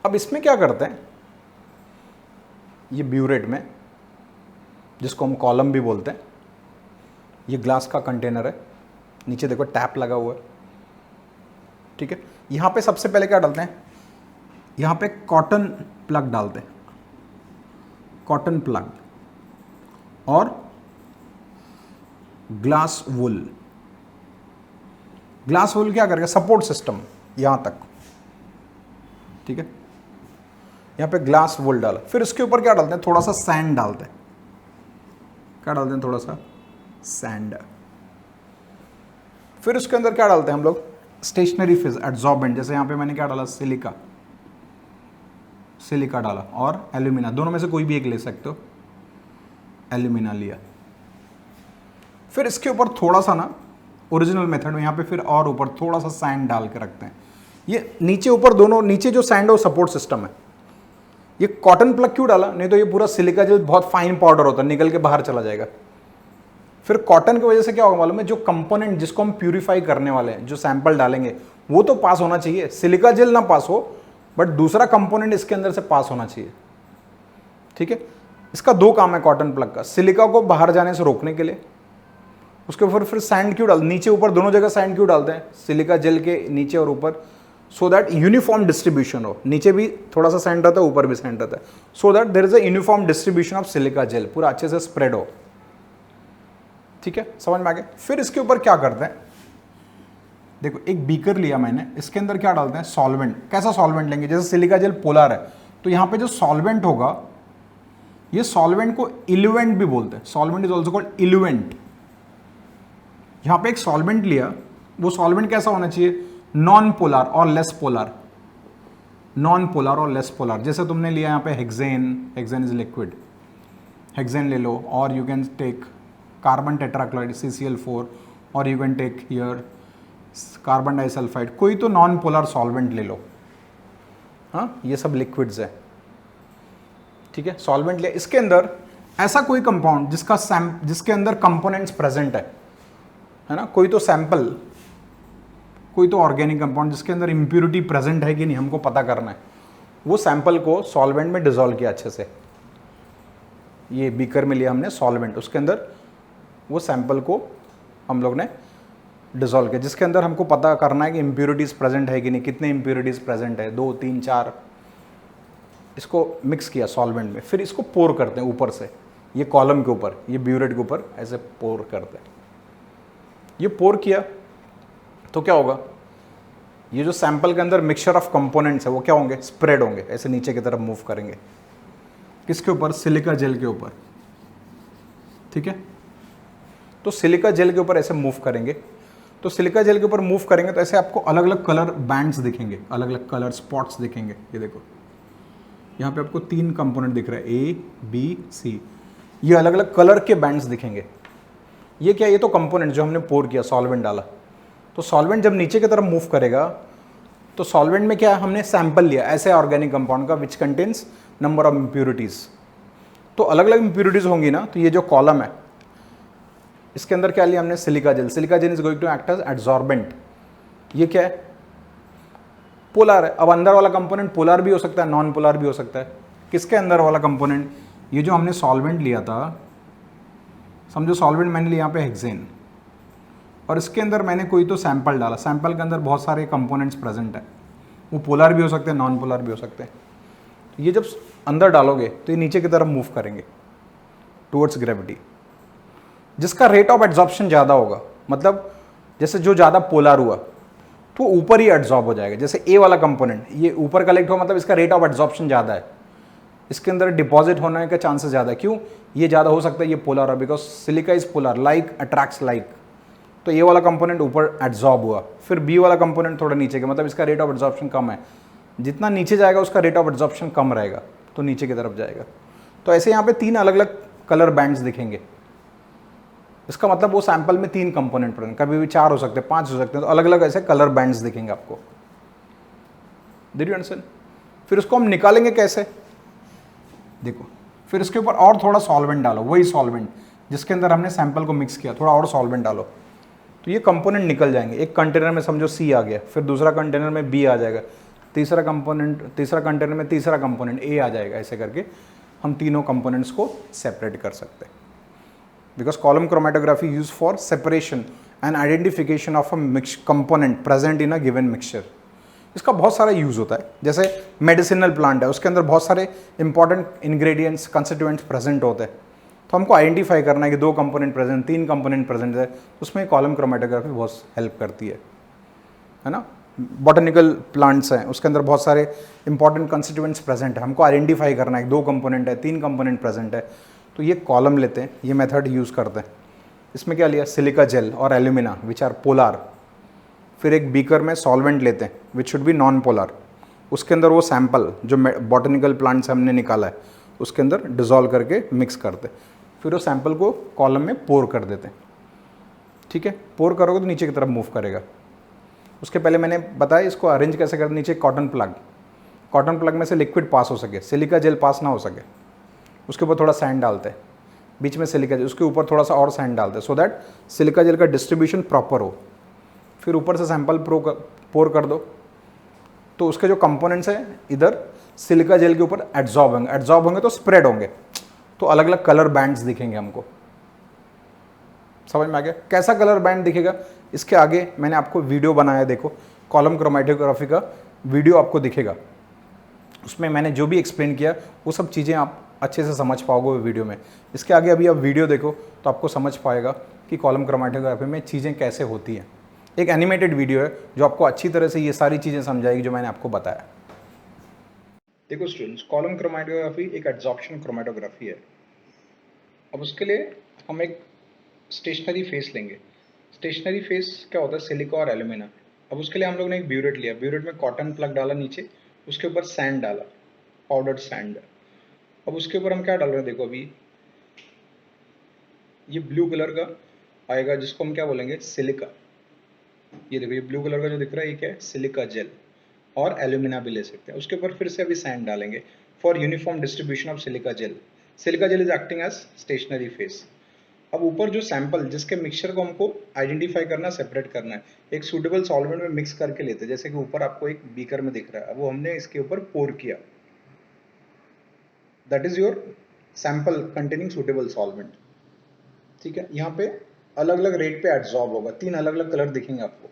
अब इसमें क्या करते हैं, ये ब्यूरेट में, जिसको हम कॉलम भी बोलते हैं, ये ग्लास का कंटेनर है. नीचे देखो टैप लगा हुआ है. ठीक है, यहां पे सबसे पहले क्या डालते हैं? यहां पे कॉटन प्लग डालते हैं, कॉटन प्लग, और ग्लास वुल. ग्लास वुल क्या करेगा? सपोर्ट सिस्टम यहां तक. ठीक है, यहां पे ग्लास वुल डाला. फिर इसके ऊपर क्या डालते हैं? थोड़ा सा सैंड डालते हैं. क्या डालते हैं? थोड़ा सा सैंड. फिर उसके अंदर क्या डालते हैं हम लोग? Stationary phase adsorbent. जैसे यहां पे मैंने क्या डाला? सिलिका, सिलिका डाला, और एल्यूमिना. दोनों में से कोई भी एक ले सकते हो. एल्यूमिना लिया. फिर इसके ऊपर थोड़ा सा ना, ओरिजिनल मेथड में यहां पे फिर और ऊपर थोड़ा सा सैंड डाल के रखते हैं. ये नीचे ऊपर दोनों, नीचे जो सैंड है वो सपोर्ट सिस्टम है. ये कॉटन प्लग क्यों डाला? नहीं तो ये पूरा सिलिका जो बहुत फाइन पाउडर होता है, निकल के बाहर चला जाएगा. फिर कॉटन की वजह से क्या होगा मालूम है? जो कंपोनेंट जिसको हम प्यूरिफाई करने वाले हैं, जो सैंपल डालेंगे, वो तो पास होना चाहिए. सिलिका जेल ना पास हो, बट दूसरा कंपोनेंट इसके अंदर से पास होना चाहिए. ठीक है, इसका दो काम है कॉटन प्लग का. सिलिका को बाहर जाने से रोकने के लिए. उसके ऊपर फिर सैंड क्यों डाल, नीचे ऊपर दोनों जगह सैंड क्यों डालते हैं? सिलिका जेल के नीचे और ऊपर, सो दैट यूनिफॉर्म डिस्ट्रीब्यूशन हो. नीचे भी थोड़ा सा सैंड रहता है, ऊपर भी सैंड रहता है, so that there is a uniform distribution of silica gel, पूरा अच्छे से स्प्रेड हो. ठीक है, समझ में आ गया? फिर इसके ऊपर क्या करते हैं? देखो एक बीकर लिया मैंने, इसके अंदर क्या डालते हैं? सॉल्वेंट. कैसा सॉल्वेंट लेंगे? जैसे सिलिका जेल पोलर है, तो यहां पे जो सॉल्वेंट होगा, ये सॉल्वेंट को इल्यूएंट भी बोलते हैं. Solvent is also called eluent. यहां पे एक सॉल्वेंट लिया, वो सॉल्वेंट कैसा होना चाहिए? नॉन पोलर और लेस पोलर. नॉन पोलर और लेस पोलर. जैसे तुमने लिया यहां पे hexane, hexane is liquid, hexane ले लो, और you can take carbon tetrachloride CCl4, और you can take here carbon disulphide. कोई तो नॉन पोलर सॉल्वेंट ले लो. हाँ, ये सब लिक्विड्स है. ठीक है, सॉल्वेंट लिया. इसके अंदर ऐसा कोई कंपाउंड जिसके अंदर कंपोनेंट्स प्रेजेंट है ना, कोई तो सैंपल, कोई तो ऑर्गेनिक कंपाउंड जिसके अंदर इंप्योरिटी प्रेजेंट है कि नहीं, हमको पता करना है. वो सैंपल को सॉल्वेंट में डिसॉल्व किया अच्छे से. ये बीकर में लिया हमने सॉल्वेंट, उसके अंदर वो सैंपल को हम लोग ने डिसॉल्व किया, जिसके अंदर हमको पता करना है कि इंप्योरिटीज प्रेजेंट है कि नहीं, कितने इंप्योरिटीज प्रेजेंट है, 2, 3, 4. इसको मिक्स किया सॉल्वेंट में. फिर इसको पोर करते हैं ऊपर से, ये कॉलम के ऊपर, ये ब्यूरेट के ऊपर ऐसे पोर करते हैं. ये पोर किया तो क्या होगा? ये जो सैंपल के अंदर मिक्सचर ऑफ कंपोनेंट्स है वो क्या होंगे? स्प्रेड होंगे, ऐसे नीचे की तरफ मूव करेंगे. किसके ऊपर? सिलिका जेल के ऊपर. ठीक है, तो सिलिका जेल के ऊपर ऐसे मूव करेंगे. तो सिलिका जेल के ऊपर मूव करेंगे तो ऐसे आपको अलग अलग कलर बैंड्स दिखेंगे, अलग अलग कलर स्पॉट्स दिखेंगे. ये देखो, यहाँ पे आपको 3 कंपोनेंट दिख रहा है, ए बी सी, ये अलग अलग कलर के बैंड्स दिखेंगे। ये क्या, ये तो कंपोनेंट जो हमने पोर किया, सॉल्वेंट डाला, तो सॉल्वेंट जब नीचे की तरफ मूव करेगा तो सॉल्वेंट में क्या, हमने सैंपल लिया ऐसे ऑर्गेनिक कंपाउंड का which contains number of impurities, तो अलग अलग इम्प्यूरिटीज होंगी ना, तो ये जो कॉलम है इसके अंदर क्या लिया हमने, silica gel. Silica gel is going to act as adsorbent. ये क्या है, पोलर है। अब अंदर वाला कंपोनेंट पोलर भी हो सकता है, नॉन पोलर भी हो सकता है। किसके अंदर वाला कंपोनेंट, ये जो हमने सॉल्वेंट लिया था, समझो सॉल्वेंट मैंने लिया यहाँ पे हेक्सेन, और इसके अंदर मैंने कोई तो सैंपल डाला, सैंपल के अंदर बहुत सारे कंपोनेंट्स प्रेजेंट है, वो पोलर भी हो सकते हैं, नॉन पोलर भी हो सकते हैं। तो ये जब अंदर डालोगे तो ये नीचे की तरफ मूव करेंगे टुवर्ड्स ग्रेविटी, जिसका रेट ऑफ एड्सॉर्प्शन ज़्यादा होगा, मतलब जैसे जो ज़्यादा पोलर हुआ तो ऊपर ही एड्सॉर्ब हो जाएगा। जैसे ए वाला कंपोनेंट ये ऊपर कलेक्ट हो, मतलब इसका रेट ऑफ एड्सॉर्प्शन ज़्यादा है, इसके अंदर डिपॉजिट होने का चांसेस ज़्यादा है। क्यों, ये ज़्यादा हो सकता है, ये पोलर है, because silica is polar, like attracts like. तो ये वाला कंपोनेंट ऊपर एड्सॉर्ब हुआ, फिर बी वाला कंपोनेंट थोड़ा नीचे का, मतलब इसका रेट ऑफ एड्सॉर्प्शन कम है, जितना नीचे जाएगा उसका रेट ऑफ एड्सॉर्प्शन कम रहेगा, तो नीचे की तरफ जाएगा। तो ऐसे यहाँ पे 3 अलग अलग कलर बैंड्स दिखेंगे। इसका मतलब वो सैंपल में 3 कंपोनेंट पड़ेंगे, कभी भी 4 हो सकते हैं, 5 हो सकते हैं, तो अलग अलग ऐसे कलर बैंड्स दिखेंगे आपको। Did you understand? फिर उसको हम निकालेंगे कैसे, देखो, फिर इसके ऊपर और थोड़ा सॉल्वेंट डालो, वही सॉल्वेंट जिसके अंदर हमने सैंपल को मिक्स किया, थोड़ा और सॉल्वेंट डालो, तो ये कंपोनेंट निकल जाएंगे। एक कंटेनर में समझो सी आ गया, फिर दूसरा कंटेनर में बी आ जाएगा, तीसरा कंटेनर में तीसरा कंपोनेंट ए आ जाएगा। ऐसे करके हम तीनों कंपोनेंट्स को सेपरेट कर सकते हैं, because column chromatography use for separation and identification of a mix component present in a given mixture. इसका बहुत सारा यूज़ होता है, जैसे मेडिसिनल प्लांट है, उसके अंदर बहुत सारे इंपॉर्टेंट इंग्रेडिएंट्स, कंस्टिट्यूएंट्स प्रेजेंट होते हैं, तो हमको आइडेंटिफाई करना है कि 2 कंपोनेंट प्रेजेंट, 3 कंपोनेंट प्रेजेंट है, उसमें कॉलम क्रोमेटोग्राफी बहुत हेल्प करती है ना। बॉटनिकल प्लांट्स हैं, उसके अंदर बहुत सारे इंपॉर्टेंट कंस्टिट्यूएंट्स प्रेजेंट है, हमको आइडेंटिफाई करना है 2 कंपोनेंट है, 3 कंपोनेंट प्रेजेंट है, तो ये कॉलम लेते हैं, ये मेथड यूज़ करते हैं। इसमें क्या लिया, सिलिका जेल और एल्यूमिना विच आर पोलर, फिर एक बीकर में सॉल्वेंट लेते हैं which should be non polar, उसके अंदर वो सैंपल जो बॉटनिकल प्लांट से हमने निकाला है उसके अंदर डिजोल्व करके मिक्स करते हैं, फिर वो सैंपल को कॉलम में पोर कर देते हैं। ठीक है, पोर करोगे तो नीचे की तरफ मूव करेगा। उसके पहले मैंने बताया इसको अरेंज कैसे करते, नीचे कॉटन प्लग में से लिक्विड पास हो सके, सिलिका जेल पास ना हो सके, उसके ऊपर थोड़ा सैंड डालते हैं, बीच में सिलिका जेल, उसके ऊपर थोड़ा सा और सैंड डालते हैं, सो दैट सिलिका जेल का डिस्ट्रीब्यूशन प्रॉपर हो। फिर ऊपर से सैंपल पोर कर दो, तो उसके जो कंपोनेंट्स हैं इधर सिलिका जेल के ऊपर एड्सॉर्ब होंगे तो स्प्रेड होंगे, तो अलग अलग कलर बैंड्स दिखेंगे हमको। समझ में आ गया कैसा कलर बैंड दिखेगा? इसके आगे मैंने आपको वीडियो बनाया, देखो कॉलम क्रोमेटोग्राफी का वीडियो आपको दिखेगा, उसमें मैंने जो भी एक्सप्लेन किया वो सब चीज़ें आप अच्छे से समझ पाओगे वीडियो में। इसके आगे अभी आप वीडियो देखो तो आपको समझ पाएगा कि कॉलम क्रोमेटोग्राफी में चीज़ें कैसे होती हैं। एक एनिमेटेड वीडियो है जो आपको अच्छी तरह से ये सारी चीज़ें समझाएगी जो मैंने आपको बताया। देखो स्टूडेंट्स, कॉलम क्रोमेटोग्राफी एक एड्सॉर्प्शन क्रोमेटोग्राफी है। अब उसके लिए हम एक स्टेशनरी फेस लेंगे। स्टेशनरी फेस क्या होता है, सिलिका और एल्यूमिना। अब उसके लिए हम लोग ने एक ब्यूरेट लिया, ब्यूरेट में कॉटन प्लग डाला नीचे, उसके ऊपर सैंड डाला, पाउडर्ड सैंड। अब उसके ऊपर हम क्या डाल रहे हैं, देखो अभी ये ब्लू कलर का आएगा जिसको हम क्या बोलेंगे, सिलिका। ये देखो ये ब्लू कलर का जो दिख रहा है ये क्या है, सिलिका जेल, और एल्यूमिना भी ले सकते हैं। उसके ऊपर फिर से अभी सैंड डालेंगे for uniform distribution of silica gel. Silica gel is acting as stationary phase. अब ऊपर जो सैंपल जिसके मिक्सचर को हमको आइडेंटिफाई करना, सेपरेट करना है, एक सूटेबल सॉल्वेंट में मिक्स करके लेते हैं। जैसे कि ऊपर आपको एक बीकर में दिख रहा है, अब वो हमने इसके ऊपर पोर किया, that is your sample containing suitable solvent. ठीक है, यहाँ पे अलग अलग रेट पे एड्सॉर्ब होगा, 3 अलग अलग कलर दिखेंगे आपको।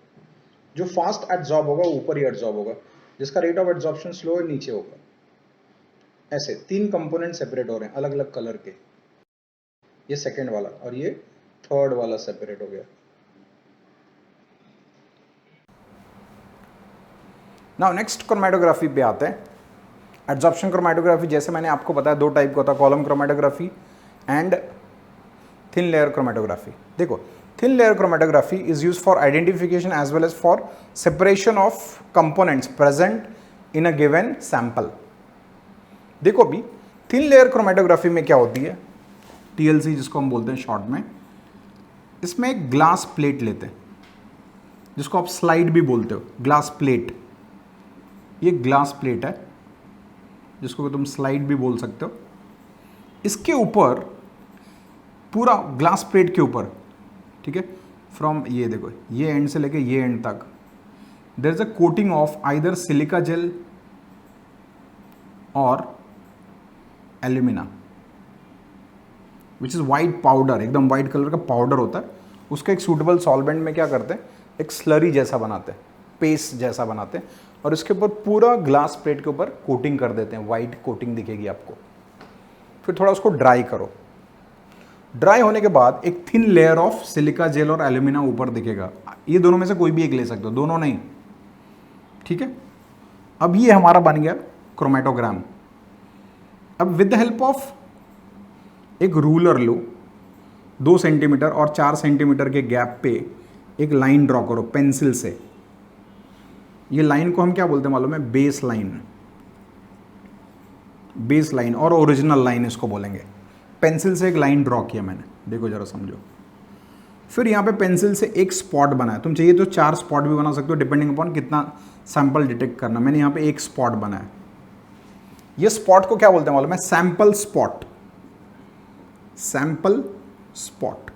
जो फास्ट एड्सॉर्ब होगा ऊपर ही एड्सॉर्ब होगा, जिसका रेट ऑफ एड्सॉर्प्शन स्लो है नीचे होगा। ऐसे 3 कंपोनेंट सेपरेट हो रहे हैं अलग अलग कलर के, ये सेकेंड वाला और ये थर्ड वाला सेपरेट हो गया। नाउ नेक्स्ट क्रोमेटोग्राफी पे आते हैं। एड्सॉर्प्शन क्रोमेटोग्राफी जैसे मैंने आपको बताया 2 टाइप का होता है, column chromatography and thin layer chromatography. देखो thin layer chromatography is used for identification as well as for separation of components present in a given sample. देखो अभी थिन लेयर क्रोमेटोग्राफी में क्या होती है, टीएलसी जिसको हम बोलते हैं शॉर्ट में, इसमें एक ग्लास प्लेट लेते हैं जिसको आप स्लाइड भी बोलते हो, ग्लास प्लेट। ये ग्लास प्लेट है जिसको तुम स्लाइड भी बोल सकते हो। इसके ऊपर पूरा ग्लास प्लेट के ऊपर, ठीक है, फ्रॉम ये देखो ये एंड से लेके ये एंड तक there is a coating of either silica gel और alumina which is white powder, एकदम वाइट कलर का पाउडर होता है। उसका एक सूटेबल सॉल्वेंट में क्या करते हैं, एक स्लरी जैसा बनाते हैं, पेस्ट जैसा बनाते हैं, और इसके ऊपर पूरा ग्लास प्लेट के ऊपर कोटिंग कर देते हैं, वाइट कोटिंग दिखेगी आपको। फिर थोड़ा उसको ड्राई करो। ड्राई होने के बाद एक thin layer of silica gel और एल्यूमिना ऊपर दिखेगा। ये दोनों में से कोई भी एक ले सकते हो, दोनों नहीं, ठीक है। अब ये हमारा बन गया क्रोमेटोग्राम। अब विद द हेल्प ऑफ एक रूलर लो, 2 सेंटीमीटर और 4 सेंटीमीटर के गैप पे एक लाइन ड्रॉ करो पेंसिल से। ये लाइन को हम क्या बोलते हैं मालूम है, बेस लाइन। बेस लाइन और ओरिजिनल लाइन इसको बोलेंगे। पेंसिल से एक लाइन ड्रॉ किया मैंने, देखो जरा समझो। फिर यहाँ पे पेंसिल से एक स्पॉट बनाया, तुम चाहिए तो 4 स्पॉट भी बना सकते हो डिपेंडिंग अपॉन कितना सैंपल डिटेक्ट करना। मैंने यहाँ पे एक स्पॉट बनाया। ये स्पॉट को क्या बोलते हैं मालूम है, sample spot. Sample spot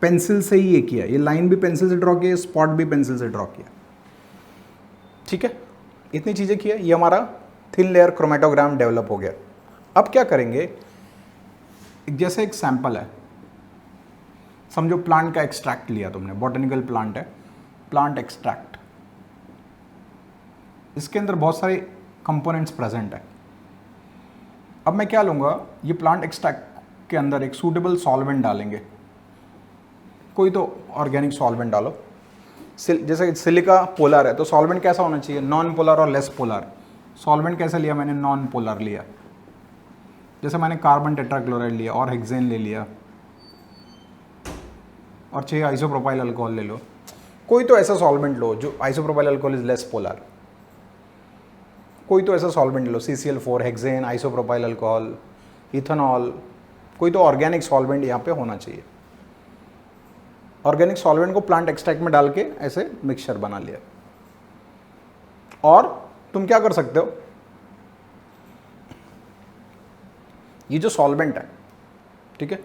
pencil से ही ये किया, ये लाइन भी पेंसिल से ड्रॉ किया, स्पॉट भी पेंसिल से ड्रॉ किया, ठीक है। इतनी चीजें किया, ये हमारा थिन लेयर क्रोमेटोग्राम डेवलप हो गया। अब क्या करेंगे, जैसे एक सैंपल है, समझो प्लांट का एक्सट्रैक्ट लिया तुमने, बॉटनिकल प्लांट है, प्लांट एक्सट्रैक्ट। इसके अंदर बहुत सारे कंपोनेंट्स प्रेजेंट है। अब मैं क्या लूंगा, ये प्लांट एक्सट्रैक्ट के अंदर एक सूटेबल सॉल्वेंट डालेंगे, कोई तो ऑर्गेनिक सॉल्वेंट डालो। जैसे सिलिका पोलर है तो सॉल्वेंट कैसा होना चाहिए, नॉन पोलर और लेस पोलर। सॉल्वेंट कैसे लिया मैंने, नॉन पोलर लिया। जैसे मैंने कार्बन टेट्राक्लोराइड लिया और हेक्सेन ले लिया, और चाहिए आइसोप्रोपाइल अल्कोहल ले लो। कोई तो ऐसा सॉल्वेंट लो जो isopropyl alcohol is less polar. कोई तो ऐसा सॉल्वेंट लो, CCl4, hexane, isopropyl alcohol, ethanol. कोई तो ऑर्गेनिक सॉल्वेंट यहाँ पे होना चाहिए। ऑर्गेनिक सॉल्वेंट को प्लांट एक्सट्रैक्ट में डाल के ऐसे मिक्सचर बना लिया। और तुम क्या कर सकते हो, ये जो सॉल्वेंट है, ठीक है,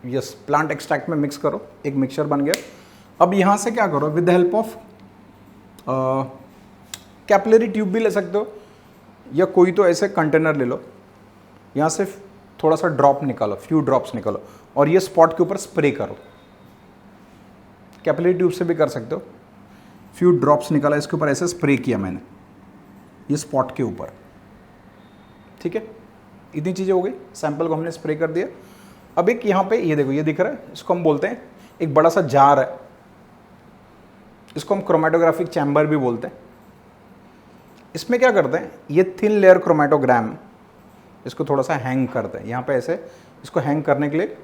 यस, प्लांट एक्सट्रैक्ट में मिक्स करो, एक मिक्सचर बन गया। अब यहां से क्या करो, with the help of capillary tube भी ले सकते हो, या कोई तो ऐसे कंटेनर ले लो, यहां से थोड़ा सा ड्रॉप निकालो, फ्यू ड्रॉप्स निकालो, और ये स्पॉट के ऊपर स्प्रे करो। कैपिलरी ट्यूब से भी कर सकते हो। फ्यू ड्रॉप्स निकाला, इसके ऊपर ऐसे स्प्रे किया मैंने, ये स्पॉट के ऊपर, ठीक है। इतनी चीज़ें हो गई, सैंपल को हमने स्प्रे कर दिया। अब एक यहाँ पे ये देखो, ये दिख रहा है, इसको हम बोलते हैं एक बड़ा सा जार है, इसको हम क्रोमेटोग्राफिक चैम्बर भी बोलते हैं। इसमें क्या करते हैं, ये थिन लेयर क्रोमेटोग्राम, इसको थोड़ा सा हैंग करते हैं यहाँ पे ऐसे, इसको हैंग करने के लिए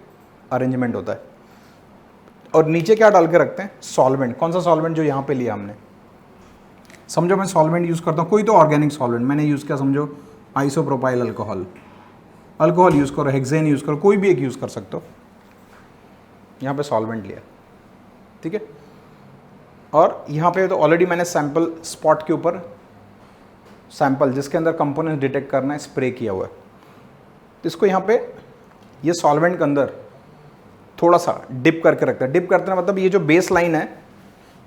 अरेंजमेंट होता है। और नीचे क्या डाल के रखते हैं, सॉल्वेंट। कौन सा सॉल्वेंट, जो यहाँ पे लिया हमने। समझो मैं सॉल्वेंट यूज़ करता हूँ, कोई तो ऑर्गेनिक सॉल्वेंट मैंने यूज़ किया, समझो आइसोप्रोपाइल अल्कोहल, अल्कोहल यूज़ करो, हेक्सेन यूज़ करो, कोई भी एक यूज़ कर सकते हो। यहाँ पे सॉल्वेंट लिया, ठीक है। और यहाँ पे तो ऑलरेडी मैंने सैंपल स्पॉट के ऊपर सैंपल जिसके अंदर कंपोनेंट्स डिटेक्ट करना है स्प्रे किया हुआ है। तो इसको यहाँ पे ये सॉल्वेंट के अंदर थोड़ा सा डिप करके रखते हैं। डिप करते हैं मतलब ये जो बेस लाइन है,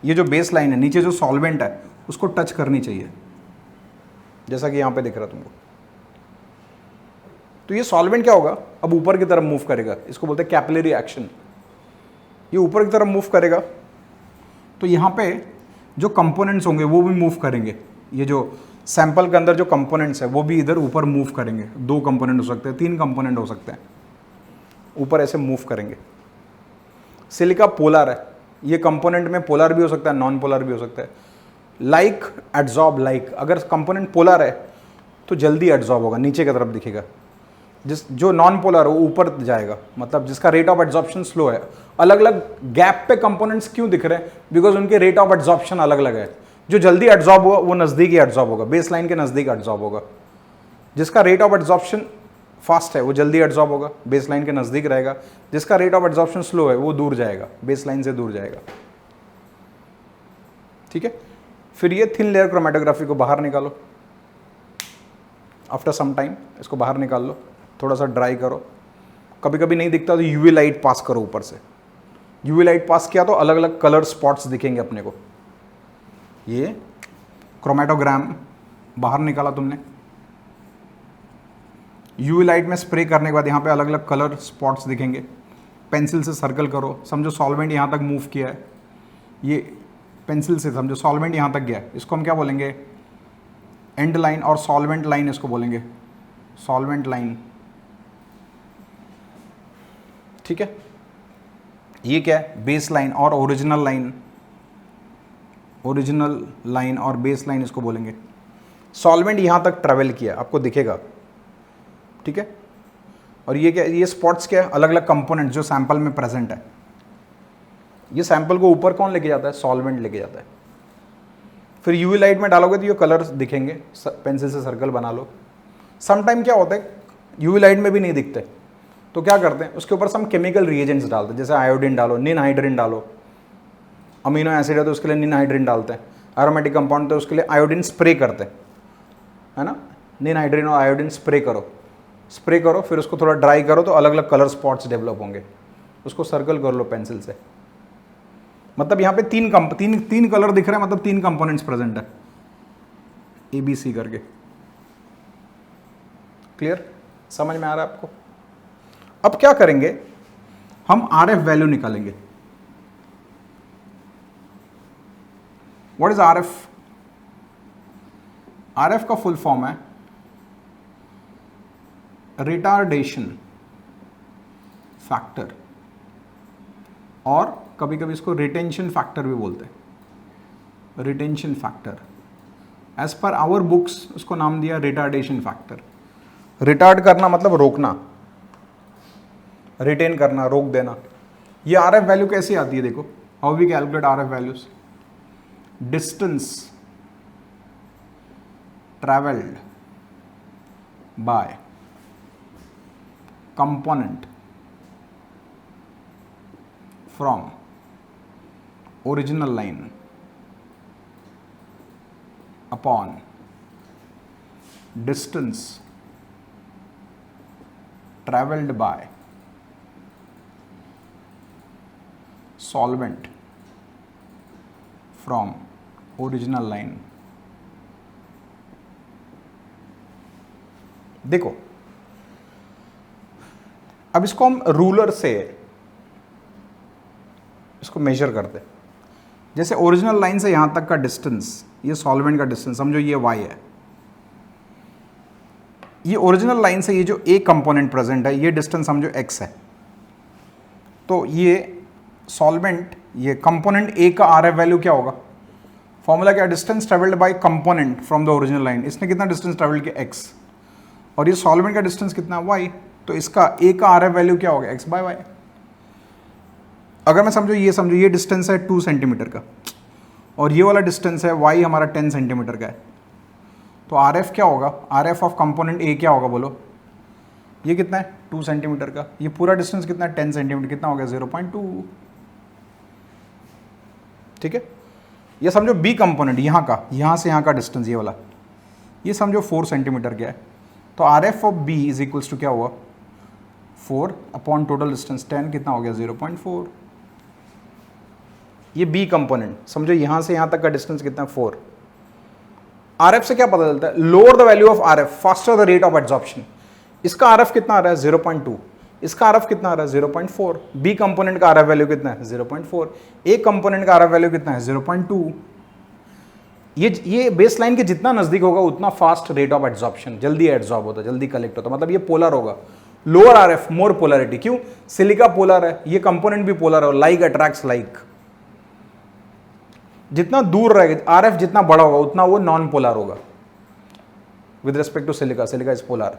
ये जो बेस लाइन है, नीचे जो सॉल्वेंट है उसको टच करनी चाहिए, जैसा कि यहाँ पे दिख रहा है तुमको। तो ये सॉल्वेंट क्या होगा, अब ऊपर की तरफ मूव करेगा, इसको बोलते हैं कैपिलरी एक्शन। ये ऊपर की तरफ मूव करेगा तो यहाँ पे जो कंपोनेंट्स होंगे वो भी मूव करेंगे। ये जो सैंपल के अंदर जो कंपोनेंट्स है वो भी इधर ऊपर मूव करेंगे। 2 कंपोनेंट हो सकते हैं, 3 कंपोनेंट हो सकते हैं, ऊपर ऐसे मूव करेंगे। सिलिका पोलर है, ये कंपोनेंट में पोलर भी हो सकता है, नॉन पोलर भी हो सकता है। लाइक एड्जॉर्ब, लाइक अगर कंपोनेंट पोलर है तो जल्दी एड्जॉर्ब होगा, नीचे की तरफ दिखेगा। जो नॉन पोलर है वो ऊपर जाएगा, मतलब जिसका रेट ऑफ एड्जॉर्प्शन स्लो है। अलग अलग गैप पे कंपोनेंट्स क्यों दिख रहे हैं, बिकॉज उनके रेट ऑफ एड्जॉर्प्शन अलग अलग है। जो जल्दी एब्जॉर्ब होगा वो नजदीक ही एब्जॉर्ब होगा, बेस लाइन के नजदीक एब्जॉर्ब होगा। जिसका रेट ऑफ एब्जॉर्प्शन फास्ट है वो जल्दी एब्जॉर्ब होगा, बेस लाइन के नजदीक रहेगा। जिसका रेट ऑफ एब्जॉर्प्शन स्लो है वो दूर जाएगा, बेस लाइन से दूर जाएगा। ठीक है, फिर ये थिन लेयर क्रोमेटोग्राफी को बाहर निकालो। आफ्टर सम टाइम इसको बाहर निकाल लो, थोड़ा सा ड्राई करो। कभी कभी नहीं दिखता तो यूवी लाइट पास करो ऊपर से। यूवी लाइट पास किया तो अलग अलग कलर स्पॉट्स दिखेंगे अपने को। ये क्रोमेटोग्राम बाहर निकाला तुमने, यूवी लाइट में स्प्रे करने के बाद यहाँ पे अलग अलग कलर स्पॉट्स दिखेंगे। पेंसिल से सर्कल करो, समझो सॉल्वेंट यहाँ तक मूव किया है, ये पेंसिल से समझो सॉल्वेंट यहाँ तक गया है, इसको हम क्या बोलेंगे, एंड लाइन, और सॉल्वेंट लाइन इसको बोलेंगे सॉल्वेंट लाइन। ठीक है, ये क्या है, बेस लाइन और ओरिजिनल लाइन, ओरिजिनल लाइन और बेस लाइन इसको बोलेंगे। सॉल्वेंट यहाँ तक ट्रेवल किया आपको दिखेगा। ठीक है, और ये क्या, ये स्पॉट्स क्या है, अलग अलग कंपोनेंट जो सैंपल में प्रेजेंट है। ये सैंपल को ऊपर कौन लेके जाता है, सॉल्वेंट लेके जाता है। फिर यूवी लाइट में डालोगे तो ये कलर्स दिखेंगे, पेंसिल से सर्कल बना लो। समटाइम क्या होता है, यूवी लाइट में भी नहीं दिखते तो क्या करते हैं, उसके ऊपर हम केमिकल रिएजेंट्स डालते हैं, जैसे आयोडीन डालो, निनहाइड्रिन डालो। अमीनो एसिड है तो उसके लिए निनहाइड्रिन डालते हैं, एरोमेटिक कंपाउंड तो उसके लिए आयोडीन स्प्रे करते हैं, है ना। निनहाइड्रिन और आयोडीन स्प्रे करो, फिर उसको थोड़ा ड्राई करो तो अलग अलग कलर स्पॉट्स डेवलप होंगे। उसको सर्कल कर लो पेंसिल से। मतलब यहाँ पे तीन कलर दिख रहे हैं, मतलब 3 कंपोनेंट्स प्रेजेंट है, ABC करके। क्लियर, समझ में आ रहा है आपको। अब क्या करेंगे, हम RF वैल्यू निकालेंगे। What is RF? RF का फुल फॉर्म है रिटार्डेशन फैक्टर, और कभी कभी इसको रिटेंशन फैक्टर भी बोलते हैं। Retention factor, as per our books उसको नाम दिया रिटार्डेशन फैक्टर। रिटार्ड करना मतलब रोकना, रिटेन करना, रोक देना। ये RF वैल्यू कैसी आती है, देखो how we calculate RF values. Distance travelled by component from original line upon distance travelled by solvent from original line। देखो अब इसको हम रूलर से इसको मेजर करते हैं। जैसे ओरिजिनल लाइन से यहां तक का डिस्टेंस, ये सॉल्वेंट का डिस्टेंस समझो ये y है। ये ओरिजिनल लाइन से ये जो a कंपोनेंट प्रेजेंट है, ये डिस्टेंस समझो x है। तो ये सॉल्वेंट, ये कंपोनेंट A का RF वैल्यू क्या होगा, फॉर्मूला क्या, distance travelled by component from the original line. इसने कितना डिस्टेंस ट्रेवल्ड किया, x, और ये सॉल्वेंट का डिस्टेंस कितना, y। तो इसका A का RF वैल्यू क्या होगा, x बाय y। अगर मैं समझो ये डिस्टेंस है 2 सेंटीमीटर का, और ये वाला डिस्टेंस है y हमारा 10 सेंटीमीटर का है, तो RF क्या होगा, RF ऑफ कंपोनेंट A क्या होगा बोलो, ये कितना है 2 सेंटीमीटर का, ये पूरा डिस्टेंस कितना है 10 सेंटीमीटर, कितना हो गया 0.2। ठीक है, ये समझो B कंपोनेंट यहाँ का, यहाँ से यहाँ का डिस्टेंस ये वाला, ये समझो 4 सेंटीमीटर क्या है, तो RF of B is equals to क्या हुआ 4 अपॉन टोटल डिस्टेंस 10, कितना हो गया 0.4। ये B कंपोनेंट समझो यहाँ से यहाँ तक का डिस्टेंस कितना 4। RF से क्या पता चलता है, lower the value of RF faster the rate of absorption. इसका RF कितना आ रहा है 0.2, इसका RF कितना आ रहा है 0.4। B कंपोनेंट का RF वैल्यू कितना है 0.4, A कंपोनेंट का RF वैल्यू कितना है 0.2। ये बेस लाइन के जितना नजदीक होगा उतना फास्ट रेट ऑफ एब्जॉर्प्शन, जल्दी एब्जॉर्ब होता है, जल्दी कलेक्ट होता है, मतलब ये पोलर होगा। लोअर RF मोर पोलरिटी, क्यों, सिलिका पोलर है, ये कंपोनेंट भी पोलर है, लाइक अट्रैक्ट्स लाइक। जितना दूर रहेगा RF, जितना बड़ा होगा उतना वो नॉन पोलर होगा with respect to silica. Silica is polar.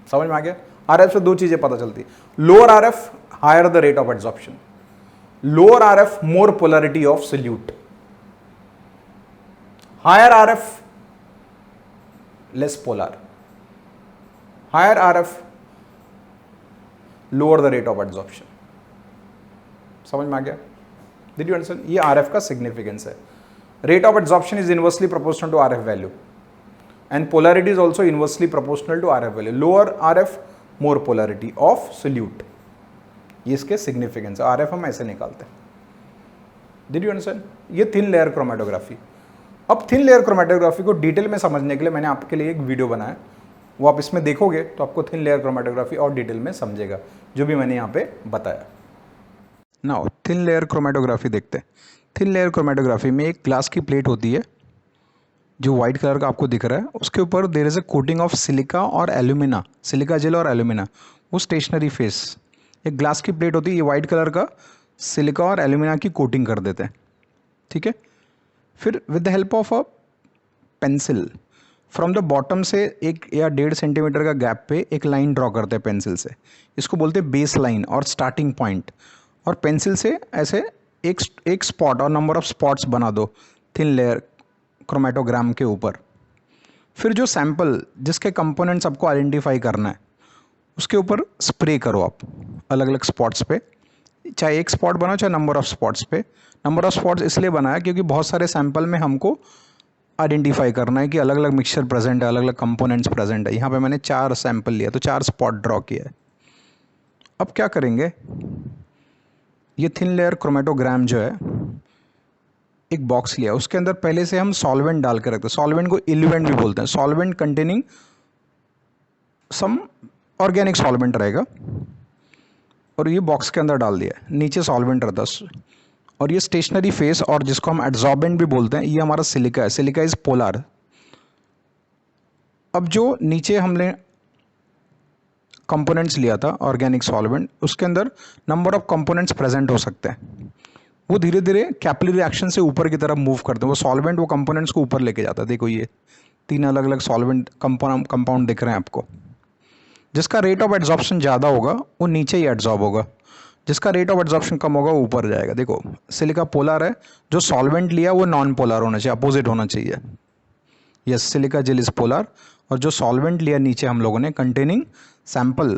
समझ में आ गया। RF से 2 चीजें पता चलती, lower RF higher the rate of absorption, lower RF more polarity of solute. Higher RF less polar, higher RF lower the rate of absorption. समझ में आ गया? Did you understand? ये आरएफ का सिग्निफिकेंस है। Rate of absorption is inversely proportional to RF value and polarity is also inversely proportional to RF value. Lower RF more polarity of solute, ये इसके सिग्निफिकेंस है। आरएफ हम ऐसे निकालते हैं। Did you understand? ये थिन लेयर क्रोमेटोग्राफी। अब thin layer chromatography को डिटेल में समझने के लिए मैंने आपके लिए एक वीडियो बनाया, वो आप इसमें देखोगे तो आपको थिन लेयर क्रोमेटोग्राफी और डिटेल में समझेगा जो भी मैंने यहाँ पे बताया। नाउ थिन लेयर क्रोमेटोग्राफी देखते हैं। थिन लेयर क्रोमेटोग्राफी में एक ग्लास की प्लेट होती है जो वाइट कलर का आपको दिख रहा है, उसके ऊपर there is a coating of silica और एल्यूमिना, सिलिका जेल और एल्यूमिना, वो स्टेशनरी फेस। एक ग्लास की प्लेट होती है, ये वाइट कलर का सिलिका और एल्यूमिना की कोटिंग कर देते हैं, ठीक है। फिर with the help of a pencil from the bottom से 1 या 1.5 सेंटीमीटर का गैप पे एक लाइन ड्रॉ करते हैं पेंसिल से, इसको बोलते हैं बेस लाइन और स्टार्टिंग पॉइंट। और पेंसिल से ऐसे एक स्पॉट और नंबर ऑफ स्पॉट्स बना दो थिन लेयर क्रोमेटोग्राम के ऊपर। फिर जो सैंपल जिसके कंपोनेंट्स आपको आइडेंटिफाई करना है उसके ऊपर स्प्रे करो आप अलग अलग स्पॉट्स पे, चाहे एक स्पॉट बनाओ चाहे नंबर ऑफ स्पॉट्स पे। नंबर ऑफ स्पॉट्स इसलिए बनाया क्योंकि बहुत सारे सैंपल में हमको आइडेंटिफाई करना है कि अलग अलग मिक्सचर प्रेजेंट है, अलग अलग कंपोनेंट्स प्रेजेंट है। यहाँ पे मैंने 4 सैंपल लिया तो 4 स्पॉट ड्रॉ किया है। अब क्या करेंगे, ये थिन लेयर क्रोमेटोग्राम जो है एक बॉक्स लिया, उसके अंदर पहले से हम सॉल्वेंट डाल के रखते हैं। सॉल्वेंट को इल्यूवेंट भी बोलते हैं। Solvent containing some organic solvent रहेगा और ये बॉक्स के अंदर डाल दिया, नीचे सॉल्वेंट रहता है। और ये स्टेशनरी फेस और जिसको हम एड्सॉर्बेंट भी बोलते हैं, ये हमारा सिलिका है। Silica is polar. अब जो नीचे हमने कंपोनेंट्स लिया था ऑर्गेनिक सॉल्वेंट, उसके अंदर नंबर ऑफ कंपोनेंट्स प्रेजेंट हो सकते हैं। वो धीरे धीरे कैपिलरी रिएक्शन से ऊपर की तरफ मूव करते हैं। वो सॉल्वेंट वो कंपोनेंट्स को ऊपर लेके जाता है। देखो ये 3 अलग अलग सॉल्वेंट कंपाउंड दिख रहे हैं आपको। जिसका रेट ऑफ एड्सॉर्प्शन ज़्यादा होगा वो नीचे ही एड्सॉर्ब होगा, जिसका रेट ऑफ एड्सॉर्प्शन कम होगा वो ऊपर जाएगा। देखो सिलिका पोलर है, जो सॉल्वेंट लिया वो नॉन पोलर होना चाहिए, अपोजिट होना चाहिए। Yes, silica gel is polar और जो सॉल्वेंट लिया नीचे हम लोगों ने कंटेनिंग सैंपल,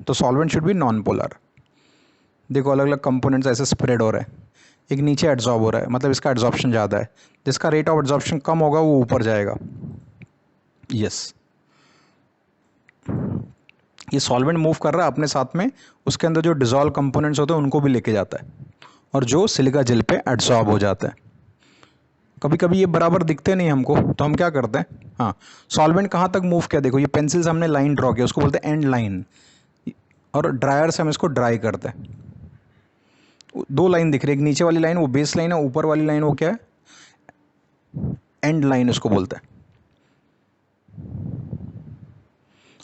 तो solvent should be non polar. देखो अलग अलग कंपोनेंट्स ऐसे स्प्रेड हो रहे हैं, एक नीचे एड्सॉर्ब हो रहा है, मतलब इसका एड्सॉर्प्शन ज़्यादा है। जिसका रेट ऑफ एड्सॉर्प्शन कम होगा वो ऊपर जाएगा। यस, ये सॉल्वेंट मूव कर रहा है अपने साथ में, उसके अंदर जो डिजॉल्व कंपोनेंट्स होते हैं उनको भी लेके जाता है और जो सिलिका जेल पे एड्सॉर्ब हो जाता है। कभी कभी ये बराबर दिखते नहीं हमको, तो हम क्या करते हैं, हाँ सॉल्वेंट कहाँ तक मूव किया, देखो ये पेंसिल से हमने लाइन ड्रॉ किया, उसको बोलते हैं एंड लाइन। और ड्रायर से हम इसको ड्राई करते हैं। 2 लाइन दिख रही है, एक नीचे वाली लाइन वो बेस लाइन है, ऊपर वाली लाइन वो क्या है, एंड लाइन उसको बोलते हैं।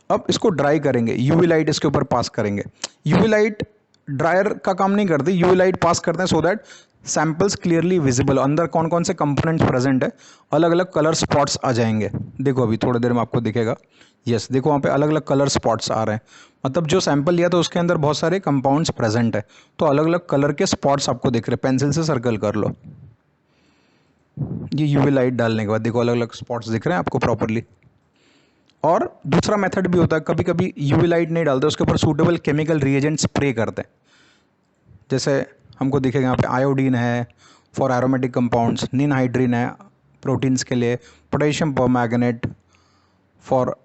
अब इसको ड्राई करेंगे, यूवी लाइट इसके ऊपर पास करेंगे। यूवी लाइट ड्रायर का काम नहीं करती, यूवी लाइट पास करते हैं so that samples clearly visible, अंदर कौन कौन से कंपोनेंट्स प्रेजेंट है, अलग अलग कलर स्पॉट्स आ जाएंगे। देखो अभी थोड़ी देर में आपको दिखेगा। यस, देखो वहाँ पे अलग अलग कलर स्पॉट्स आ रहे हैं, मतलब जो सैंपल लिया था उसके अंदर बहुत सारे कंपाउंड्स प्रेजेंट है, तो अलग अलग कलर के स्पॉट्स आपको दिख रहे हैं। पेंसिल से सर्कल कर लो, ये यूवी लाइट डालने के बाद देखो अलग अलग स्पॉट्स दिख रहे हैं आपको प्रॉपरली। और दूसरा मेथड भी होता है, कभी कभी यूवी लाइट नहीं डालते, उसके ऊपर सूटेबल केमिकल रिएजेंट स्प्रे करते हैं। जैसे हमको दिखेगा यहाँ पे आयोडीन है फॉर एरोमेटिक कंपाउंड्स, निनहाइड्रीन है प्रोटीन्स के लिए, potassium permanganate for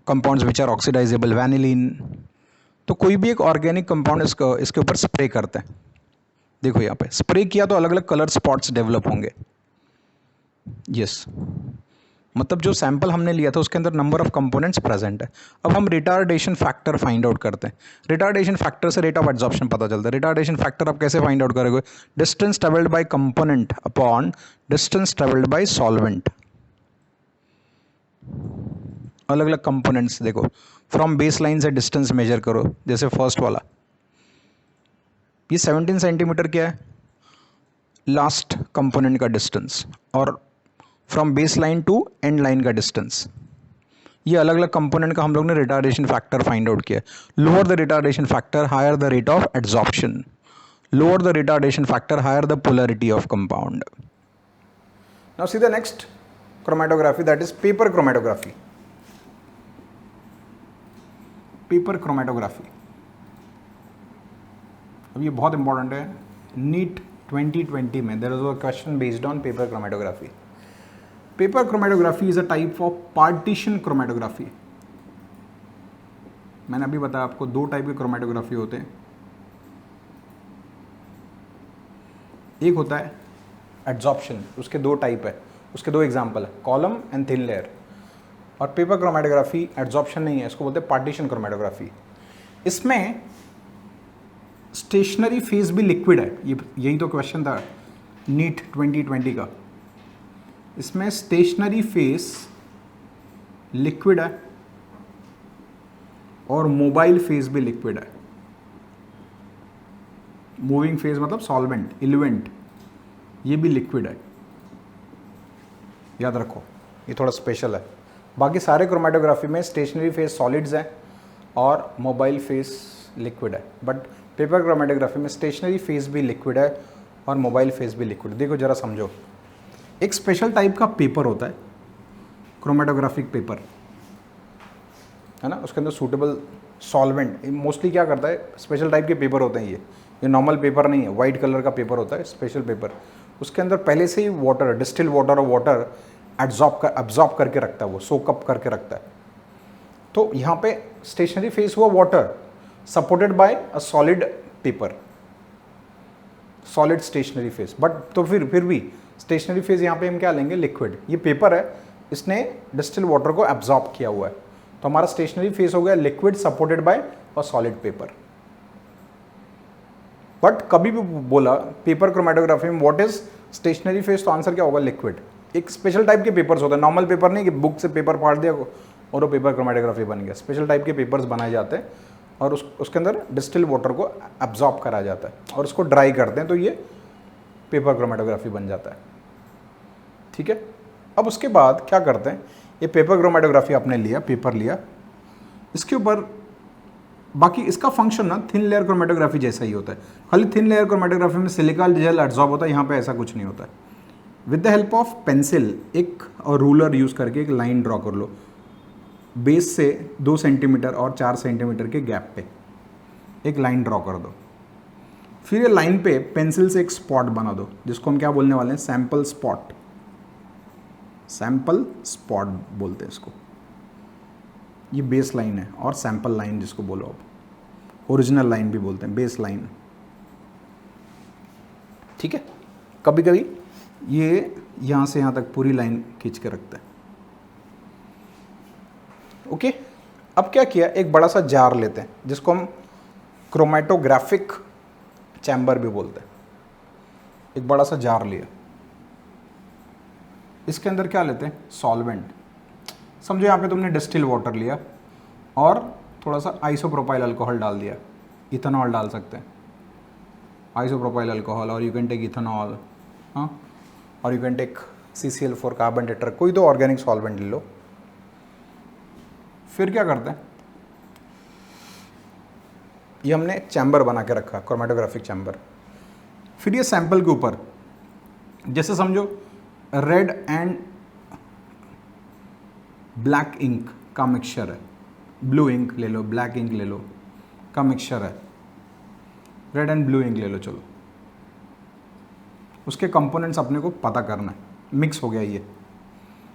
compounds which are oxidisable, vanillin. तो कोई भी एक ऑर्गेनिक कंपाउंड इसके ऊपर स्प्रे करते हैं। देखो यहाँ पे स्प्रे किया तो अलग अलग कलर स्पॉट्स डेवलप होंगे। यस, मतलब जो सैंपल हमने लिया था उसके अंदर नंबर ऑफ कंपोनेंट्स प्रेजेंट है। अब हम रिटार्डेशन फैक्टर फाइंड आउट करते हैं। रिटार्डेशन फैक्टर से रेट ऑफ एब्जॉर्प्शन पता चलता है। रिटार्डेशन फैक्टर आप कैसे फाइंड आउट करोगे, distance travelled by component upon distance travelled by solvent. अलग अलग कंपोनेंट्स देखो, फ्रॉम बेस लाइन से डिस्टेंस मेजर करो। जैसे फर्स्ट वाला ये 17 सेंटीमीटर क्या है, लास्ट कंपोनेंट का डिस्टेंस, और from base line to end line का डिस्टेंस। ये अलग अलग कंपोनेंट का हम लोग ने रिटार्डेशन फैक्टर फाइंड आउट किया। Lower the retardation factor higher the rate of adsorption, lower the retardation factor higher the polarity of compound. Now see the next, chromatography, that is paper chromatography. Paper chromatography, अब ये बहुत important है, NEET 2020 में there was a question based on paper chromatography. Paper chromatography is a type of partition chromatography. मैंने अभी बताया आपको दो टाइप के क्रोमेटोग्राफी होते हैं. एक होता है एड्जॉर्प्शन, उसके दो टाइप है, उसके दो एग्जाम्पल है, कॉलम एंड थिन लेयर. और पेपर क्रोमेटोग्राफी एड्जॉर्प्शन नहीं है, इसको बोलते हैं पार्टीशन क्रोमेटोग्राफी. इसमें स्टेशनरी फेज भी लिक्विड है, यही तो क्वेश्चन था नीट 2020 का. इसमें स्टेशनरी फेज लिक्विड है और मोबाइल फेज भी लिक्विड है. मूविंग फेज मतलब सॉल्वेंट, इल्वेंट, ये भी लिक्विड है, याद रखो, ये थोड़ा स्पेशल है. बाकी सारे क्रोमेटोग्राफी में स्टेशनरी फेज सॉलिड्स हैं और मोबाइल फेज लिक्विड है. बट पेपर क्रोमेटोग्राफी में स्टेशनरी फेज भी लिक्विड है और मोबाइल फेज भी लिक्विड. देखो जरा समझो, एक स्पेशल टाइप का पेपर होता है क्रोमेटोग्राफिक पेपर, है ना, उसके अंदर सूटेबल सॉल्वेंट. मोस्टली क्या करता है, स्पेशल टाइप के पेपर होते हैं ये नॉर्मल पेपर नहीं है, वाइट कलर का पेपर होता है स्पेशल पेपर. उसके अंदर पहले से ही वाटर, डिस्टिल वाटर और वाटर एब्जॉर्ब करके रखता है, वो सोकअप करके रखता है. तो यहाँ पे स्टेशनरी फेज हुआ water supported by a solid paper, solid stationary phase. But तो फिर भी स्टेशनरी फेज यहाँ पे हम क्या लेंगे, लिक्विड. ये पेपर है, इसने डिस्टिल वाटर को एब्जॉर्ब किया हुआ है, तो हमारा स्टेशनरी फेज हो गया liquid supported by a solid paper. But कभी भी बोला पेपर क्रोमेटोग्राफी में व्हाट इज स्टेशनरी फेज, तो आंसर क्या होगा, लिक्विड. एक स्पेशल टाइप के पेपर्स होते हैं, नॉर्मल पेपर नहीं कि बुक से पेपर फाड़ दिया और वो पेपर क्रोमेटोग्राफी बन गया. स्पेशल टाइप के पेपर्स बनाए जाते हैं और उसके अंदर डिस्टिल वाटर को एब्जॉर्ब करा जाता है और उसको ड्राई करते हैं, तो ये पेपर क्रोमेटोग्राफी बन जाता है. ठीक है. अब उसके बाद क्या करते हैं, ये पेपर क्रोमेटोग्राफी आपने लिया, पेपर लिया, इसके ऊपर बाकी इसका फंक्शन ना थिन लेयर क्रोमेटोग्राफी जैसा ही होता है. खाली थिन लेयर क्रोमेटोग्राफी में सिलिकॉन जेल एब्जॉर्ब होता है, यहाँ पे ऐसा कुछ नहीं होता है. With the help of pencil एक और रूलर यूज़ करके एक लाइन ड्रॉ कर लो, बेस से 2 सेंटीमीटर और 4 सेंटीमीटर के गैप पे एक लाइन ड्रॉ कर दो. फिर ये लाइन पे पेंसिल से एक स्पॉट बना दो, जिसको हम क्या बोलने वाले हैं, सैंपल स्पॉट. सैंपल स्पॉट बोलते हैं इसको. ये बेस लाइन है और सैंपल लाइन जिसको बोलो आप, ओरिजिनल लाइन भी बोलते हैं, बेस लाइन. ठीक है. कभी कभी ये यहाँ से यहाँ तक पूरी लाइन खींच के रखते हैं. ओके. अब क्या किया, एक बड़ा सा जार लेते हैं जिसको हम क्रोमेटोग्राफिक चैम्बर भी बोलते हैं. एक बड़ा सा जार लिया, इसके अंदर क्या लेते हैं, सॉल्वेंट. समझो यहाँ पे तुमने डिस्टिल वाटर लिया और थोड़ा सा आइसोप्रोपाइल अल्कोहल डाल दिया, इथेनॉल डाल सकते हैं, आइसोप्रोपाइल अल्कोहल, और यू कैन टेक इथेनॉल, हाँ, और you can take CCl4 carbon tetra, कोई तो ऑर्गेनिक सॉल्वेंट ले लो. फिर क्या करते हैं, ये हमने चैम्बर बना के रखा, क्रोमेटोग्राफिक चैम्बर. फिर ये सैंपल के ऊपर, जैसे समझो रेड एंड ब्लैक इंक का मिक्सचर है, ब्लू इंक ले लो, ब्लैक इंक ले लो, का मिक्सचर है, रेड एंड ब्लू इंक ले लो. चलो, उसके कंपोनेंट्स अपने को पता करना है. मिक्स हो गया ये,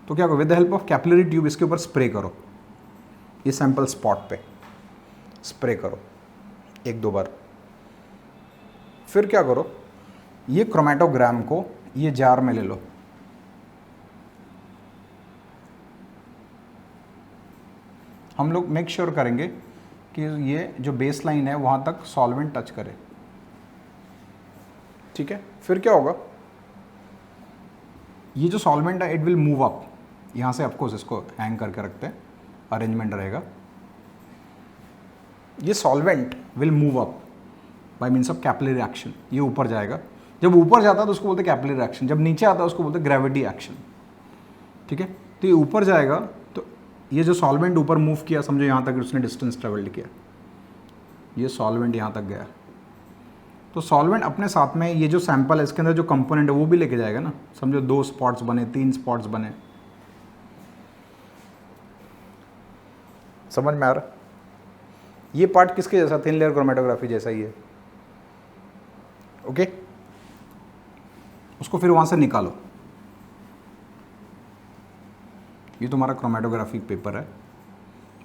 तो क्या करो, with the help of capillary tube इसके ऊपर स्प्रे करो, ये सैंपल स्पॉट पे स्प्रे करो 1-2 बार. फिर क्या करो, ये क्रोमेटोग्राम को ये जार में ले लो, हम लोग मेक श्योर करेंगे कि ये जो बेस लाइन है वहाँ तक सॉल्वेंट टच करे. ठीक है. फिर क्या होगा, ये जो सॉल्वेंट है इट विल मूव अप, यहाँ से ऑफकोर्स इसको हैंग करके रखते हैं, अरेंजमेंट रहेगा. ये solvent will move up by means of capillary action. ये ऊपर जाएगा, जब ऊपर जाता है तो उसको बोलते हैं कैपिलरी एक्शन, जब नीचे आता है उसको बोलते हैं ग्रेविटी एक्शन. ठीक है. तो ये ऊपर जाएगा, तो ये जो सॉल्वेंट ऊपर मूव किया, समझो यहाँ तक उसने डिस्टेंस ट्रेवल्ड किया, ये सॉल्वेंट यहाँ तक गया, तो सॉल्वेंट अपने साथ में ये जो सैंपल है इसके अंदर जो कंपोनेंट है वो भी लेके जाएगा ना. समझो 2 स्पॉट्स बने, 3 स्पॉट्स बने, समझ में आ रहा? ये पार्ट किसके जैसा, थिन लेयर क्रोमेटोग्राफी जैसा ही है। ओके, उसको फिर वहां से निकालो। ये तुम्हारा क्रोमेटोग्राफी पेपर है,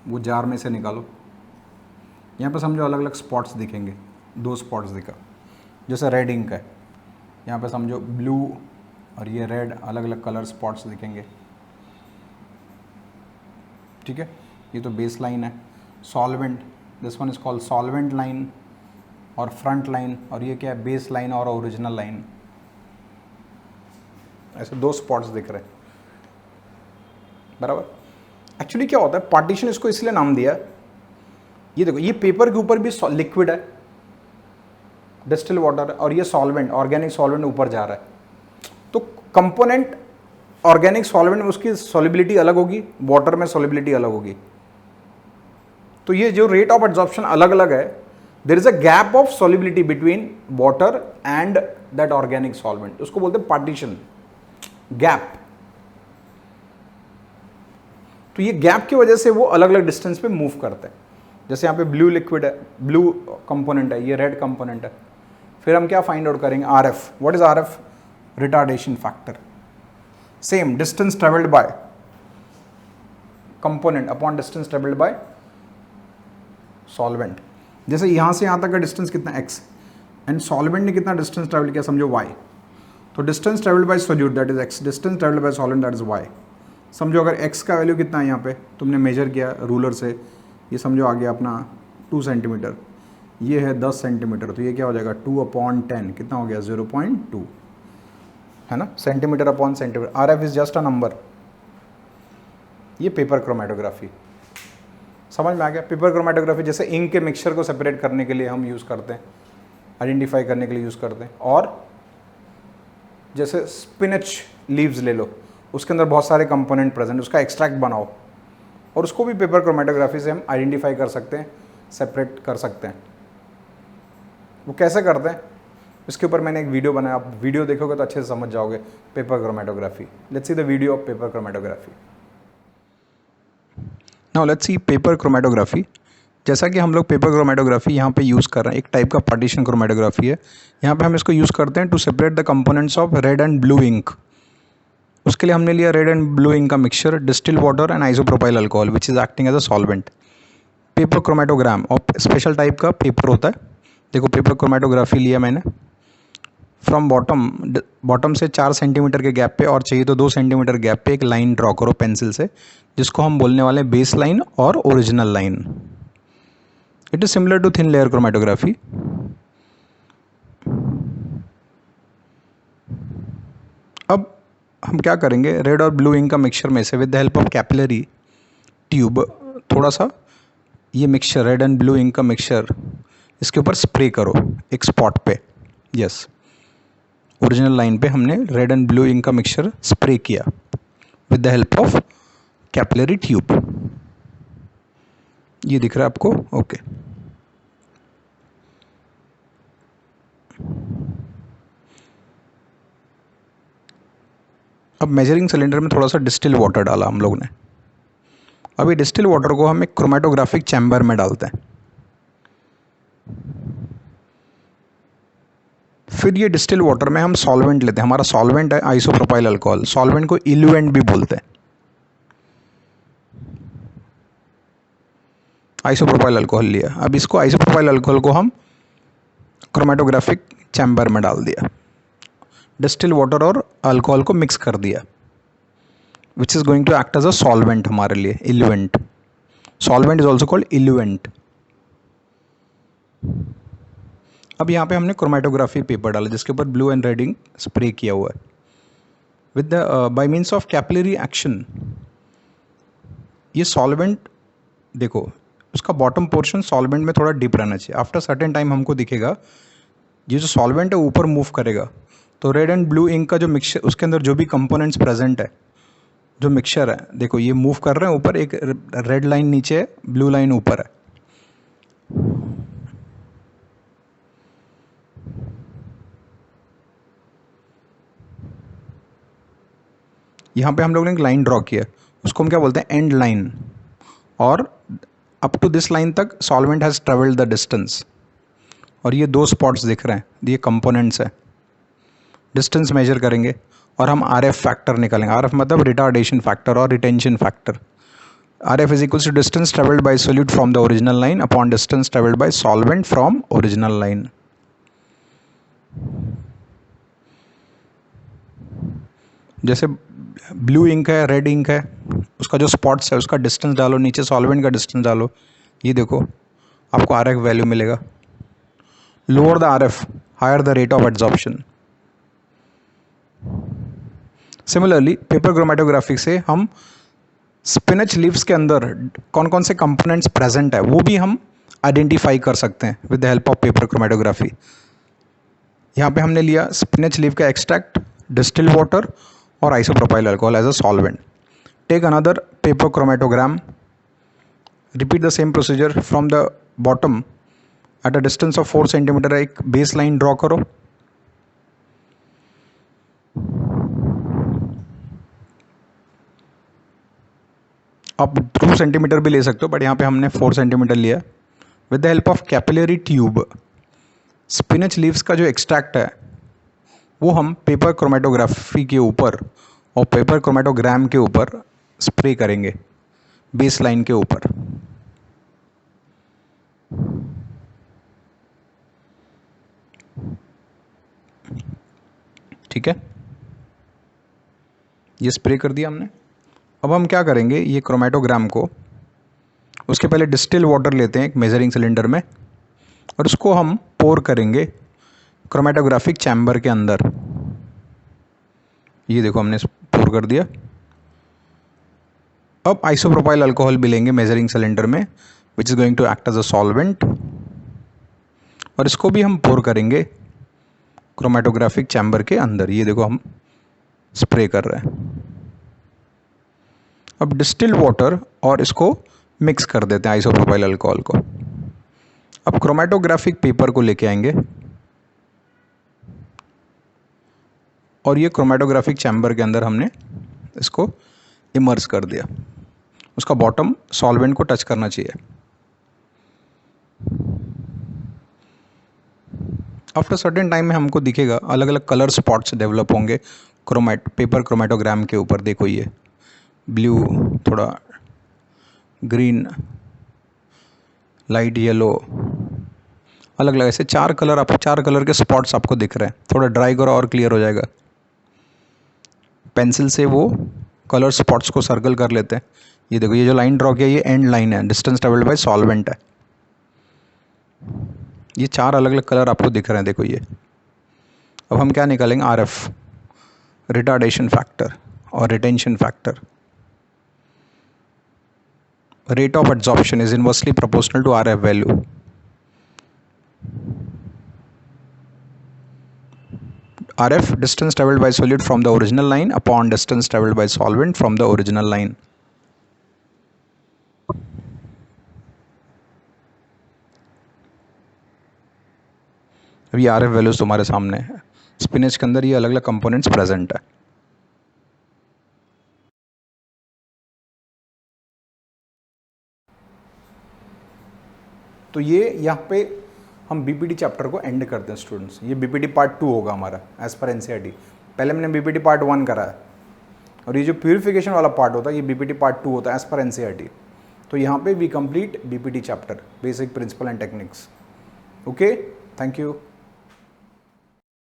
वो जार में से निकालो। यहाँ पे समझो अलग अलग स्पॉट्स दिखेंगे, 2 स्पॉट्स दिखा, जैसे रेड इंक है, यहाँ पे समझो ब्लू और ये रेड अलग अलग कलर स्पॉट्स दिखेंगे। ठीक है, ये तो बेस लाइन है। Solvent, this one is called solvent line और फ्रंट लाइन, और ये क्या है, बेस लाइन और ओरिजिनल लाइन। ऐसे 2 स्पॉट्स दिख रहे हैं, बराबर। एक्चुअली क्या होता है, पार्टीशन इसको इसलिए नाम दिया, ये देखो ये पेपर के ऊपर भी लिक्विड है, डिस्टिल वाटर, और ये सॉल्वेंट, ऑर्गेनिक सॉल्वेंट ऊपर जा रहा है। तो कंपोनेंट ऑर्गेनिक सॉल्वेंट में उसकी सॉल्युबिलिटी अलग होगी, वाटर में सॉल्युबिलिटी अलग होगी। तो ये जो रेट ऑफ एब्जॉर्प्शन अलग अलग है, there is a gap of solubility between water and that organic solvent, उसको बोलते हैं पार्टीशन, गैप। तो ये गैप की वजह से वो अलग अलग डिस्टेंस पे मूव करते हैं। जैसे यहाँ पे ब्लू लिक्विड है, ब्लू कंपोनेंट है, ये रेड कंपोनेंट है। फिर हम क्या फाइंड आउट करेंगे, RF. What is RF? Retardation factor. Same distance travelled by component upon distance travelled by solvent. जैसे यहाँ से यहाँ तक का डिस्टेंस कितना, x, एंड सॉल्वेंट ने कितना डिस्टेंस ट्रेवल किया, समझो y। तो distance travelled by solute that is x, distance travelled by solvent that is y। समझो अगर x का वैल्यू कितना है, यहाँ पे तुमने मेजर किया रूलर से, ये समझो आ गया अपना 2 सेंटीमीटर, ये है 10 सेंटीमीटर, तो ये क्या हो जाएगा 2/10, कितना हो गया 0.2, है ना, centimetre upon centimetre. RF is just a number. ये पेपर क्रोमेटोग्राफी समझ में आ गया। पेपर क्रोमेटोग्राफी जैसे इंक के मिक्सचर को सेपरेट करने के लिए हम यूज़ करते हैं, आइडेंटिफाई करने के लिए यूज़ करते हैं। और जैसे स्पिनच लीव्स ले लो, उसके अंदर बहुत सारे कंपोनेंट प्रेजेंट, उसका एक्सट्रैक्ट बनाओ, और उसको भी पेपर क्रोमेटोग्राफी से हम आइडेंटिफाई कर सकते हैं, सेपरेट कर सकते हैं। वो कैसे करते हैं, इसके ऊपर मैंने एक वीडियो बनाया, आप वीडियो देखोगे तो अच्छे से समझ जाओगे paper chromatography. Let's see the video of paper chromatography. Now let's C paper chromatography. जैसा कि हम लोग पेपर क्रोमेटोग्राफी यहाँ पे यूज़ कर रहे हैं, एक टाइप का पार्टीशन क्रोमेटोग्राफी है। यहाँ पे हम इसको यूज़ करते हैं to separate the components of red and blue ink. उसके लिए हमने लिया रेड एंड ब्लू इंक का mixture, distil water and isopropyl alcohol which is acting as a solvent. Paper chromatogram और स्पेशल टाइप का पेपर होता है। देखो पेपर क्रोमेटोग्राफी लिया मैंने, फ्रॉम बॉटम से 4 सेंटीमीटर के गैप पे, और चाहिए तो 2 सेंटीमीटर गैप पे एक लाइन ड्रॉ करो पेंसिल से, जिसको हम बोलने वाले हैं बेस लाइन और original line. It is similar to thin layer chromatography. अब हम क्या करेंगे, रेड और ब्लू इंक का मिक्सचर में से with the help of capillary tube थोड़ा सा ये mixture, red and blue ink का मिक्सचर, इसके ऊपर स्प्रे करो एक स्पॉट पे। यस, ओरिजिनल लाइन पे हमने रेड एंड ब्लू इंक का मिक्सचर स्प्रे किया with the help of capillary tube. ये दिख रहा है आपको? ओके। अब मेजरिंग सिलेंडर में थोड़ा सा डिस्टिल वाटर डाला हम लोग ने। अब ये डिस्टिल वाटर को हम एक क्रोमेटोग्राफिक चैम्बर में डालते हैं। फिर ये डिस्टिल वाटर में हम सॉल्वेंट लेते हैं। हमारा सॉल्वेंट है आइसोप्रोपाइल अल्कोहल, सॉल्वेंट को इल्यूएंट भी बोलते हैं। आइसोप्रोपाइल अल्कोहल लिया, अब इसको आइसोप्रोपाइल अल्कोहल को हम क्रोमेटोग्राफिक चैम्बर में डाल दिया, डिस्टिल वाटर और अल्कोहल को मिक्स कर दिया, which is going to act as a solvent हमारे लिए, eluent. Solvent is also called eluent. अब यहाँ पे हमने क्रोमेटोग्राफी पेपर डाला जिसके ऊपर blue and red ink spray किया हुआ है with the by means of capillary action. ये सॉल्वेंट देखो, उसका बॉटम पोर्शन सॉल्वेंट में थोड़ा डीप रहना चाहिए। आफ्टर सर्टेन टाइम हमको दिखेगा ये जो सॉल्वेंट है ऊपर मूव करेगा, तो रेड एंड ब्लू इंक का जो मिक्सचर, उसके अंदर जो भी कंपोनेंट्स प्रेजेंट है, जो मिक्सचर है, देखो ये मूव कर रहे हैं ऊपर, एक रेड लाइन नीचे है, ब्लू लाइन ऊपर है। यहाँ पे हम लोग ने एक लाइन ड्रॉ किया, उसको हम क्या बोलते हैं, एंड लाइन, और अप टू दिस लाइन तक solvent has travelled the distance, और ये दो स्पॉट्स दिख रहे हैं, ये कंपोनेंट्स है। डिस्टेंस मेजर करेंगे और हम आर एफ फैक्टर निकालेंगे। आर एफ मतलब रिटार्डेशन फैक्टर और retention factor. R F is equals to distance travelled by solute from the original line upon distance travelled by solvent from original line. जैसे blue ink है, red ink है, उसका जो spots है उसका distance डालो, नीचे सॉल्वेंट का डिस्टेंस डालो, ये देखो आपको आर एफ वैल्यू मिलेगा। Lower the R F, higher the rate of adsorption. Similarly paper chromatography से हम स्पिनच लीव्स के अंदर कौन कौन से कंपोनेंट्स प्रेजेंट है वो भी हम आइडेंटिफाई कर सकते हैं with the help of paper chromatography. यहाँ पे हमने लिया स्पिनच लीव का एक्सट्रैक्ट, डिस्टिल्ड वाटर और isopropyl alcohol as a solvent. Take another paper chromatogram, repeat the same procedure from the bottom at a distance of 4 centimetre. एक base line draw करो, आप 2 centimetre भी ले सकते हो, बट यहाँ पे हमने 4 सेंटीमीटर लिया। With the help of capillary tube spinach leaves का जो एक्सट्रैक्ट है वो हम पेपर क्रोमेटोग्राफी के ऊपर और पेपर क्रोमेटोग्राम के ऊपर स्प्रे करेंगे, बेस लाइन के ऊपर। ठीक है, ये स्प्रे कर दिया हमने। अब हम क्या करेंगे, ये क्रोमेटोग्राम को उसके पहले डिस्टिल वाटर लेते हैं एक मेजरिंग सिलेंडर में और उसको हम पोर करेंगे क्रोमेटोग्राफिक चैम्बर के अंदर। ये देखो हमने पोर कर दिया। अब आइसोप्रोपाइल अल्कोहल भी लेंगे मेजरिंग सिलेंडर में which is going to act as a solvent, और इसको भी हम पोर करेंगे क्रोमेटोग्राफिक चैम्बर के अंदर। ये देखो हम स्प्रे कर रहे हैं। अब डिस्टिल्ड वाटर और इसको मिक्स कर देते हैं आइसोप्रोपाइल अल्कोहल को। अब क्रोमेटोग्राफिक पेपर को लेके आएंगे और ये क्रोमेटोग्राफिक चैम्बर के अंदर हमने इसको इमर्स कर दिया। उसका बॉटम सॉल्वेंट को टच करना चाहिए। आफ्टर सर्टेन टाइम में हमको दिखेगा अलग अलग कलर स्पॉट्स डेवलप होंगे पेपर क्रोमेटोग्राम के ऊपर। देखो ये ब्लू, थोड़ा ग्रीन, लाइट येलो, अलग अलग ऐसे 4 कलर के स्पॉट्स आपको दिख रहे हैं। थोड़ा ड्राई करो और क्लियर हो जाएगा। पेंसिल से वो कलर स्पॉट्स को सर्कल कर लेते हैं। ये देखो, ये जो लाइन ड्रॉ किया ये एंड लाइन है, डिस्टेंस ट्रेवल्ड बाय सॉल्वेंट है। ये 4 अलग अलग कलर आपको दिख रहे हैं, देखो ये। अब हम क्या निकालेंगे, आर एफ, रिटार्डेशन फैक्टर और retention factor. Rate of adsorption is inversely proportional to RF value. RF distance traveled by solute from the original line upon distance traveled by solvent from the original line. अभी RF values तुम्हारे सामने है। Spinach के अंदर ये अलग अलग components present है। तो ये यहाँ पे हम बीपीटी चैप्टर को एंड करते हैं स्टूडेंट्स। ये बीपीटी पार्ट 2 होगा हमारा एज पर एनसीईआरटी। पहले हमने बीपीटी पार्ट 1 करा है और ये जो प्यूरिफिकेशन वाला पार्ट होता है ये बीपीटी पार्ट 2 होता है एज पर एनसीईआरटी। तो यहाँ पे we complete BPT chapter, basic principle and techniques. Okay, thank you.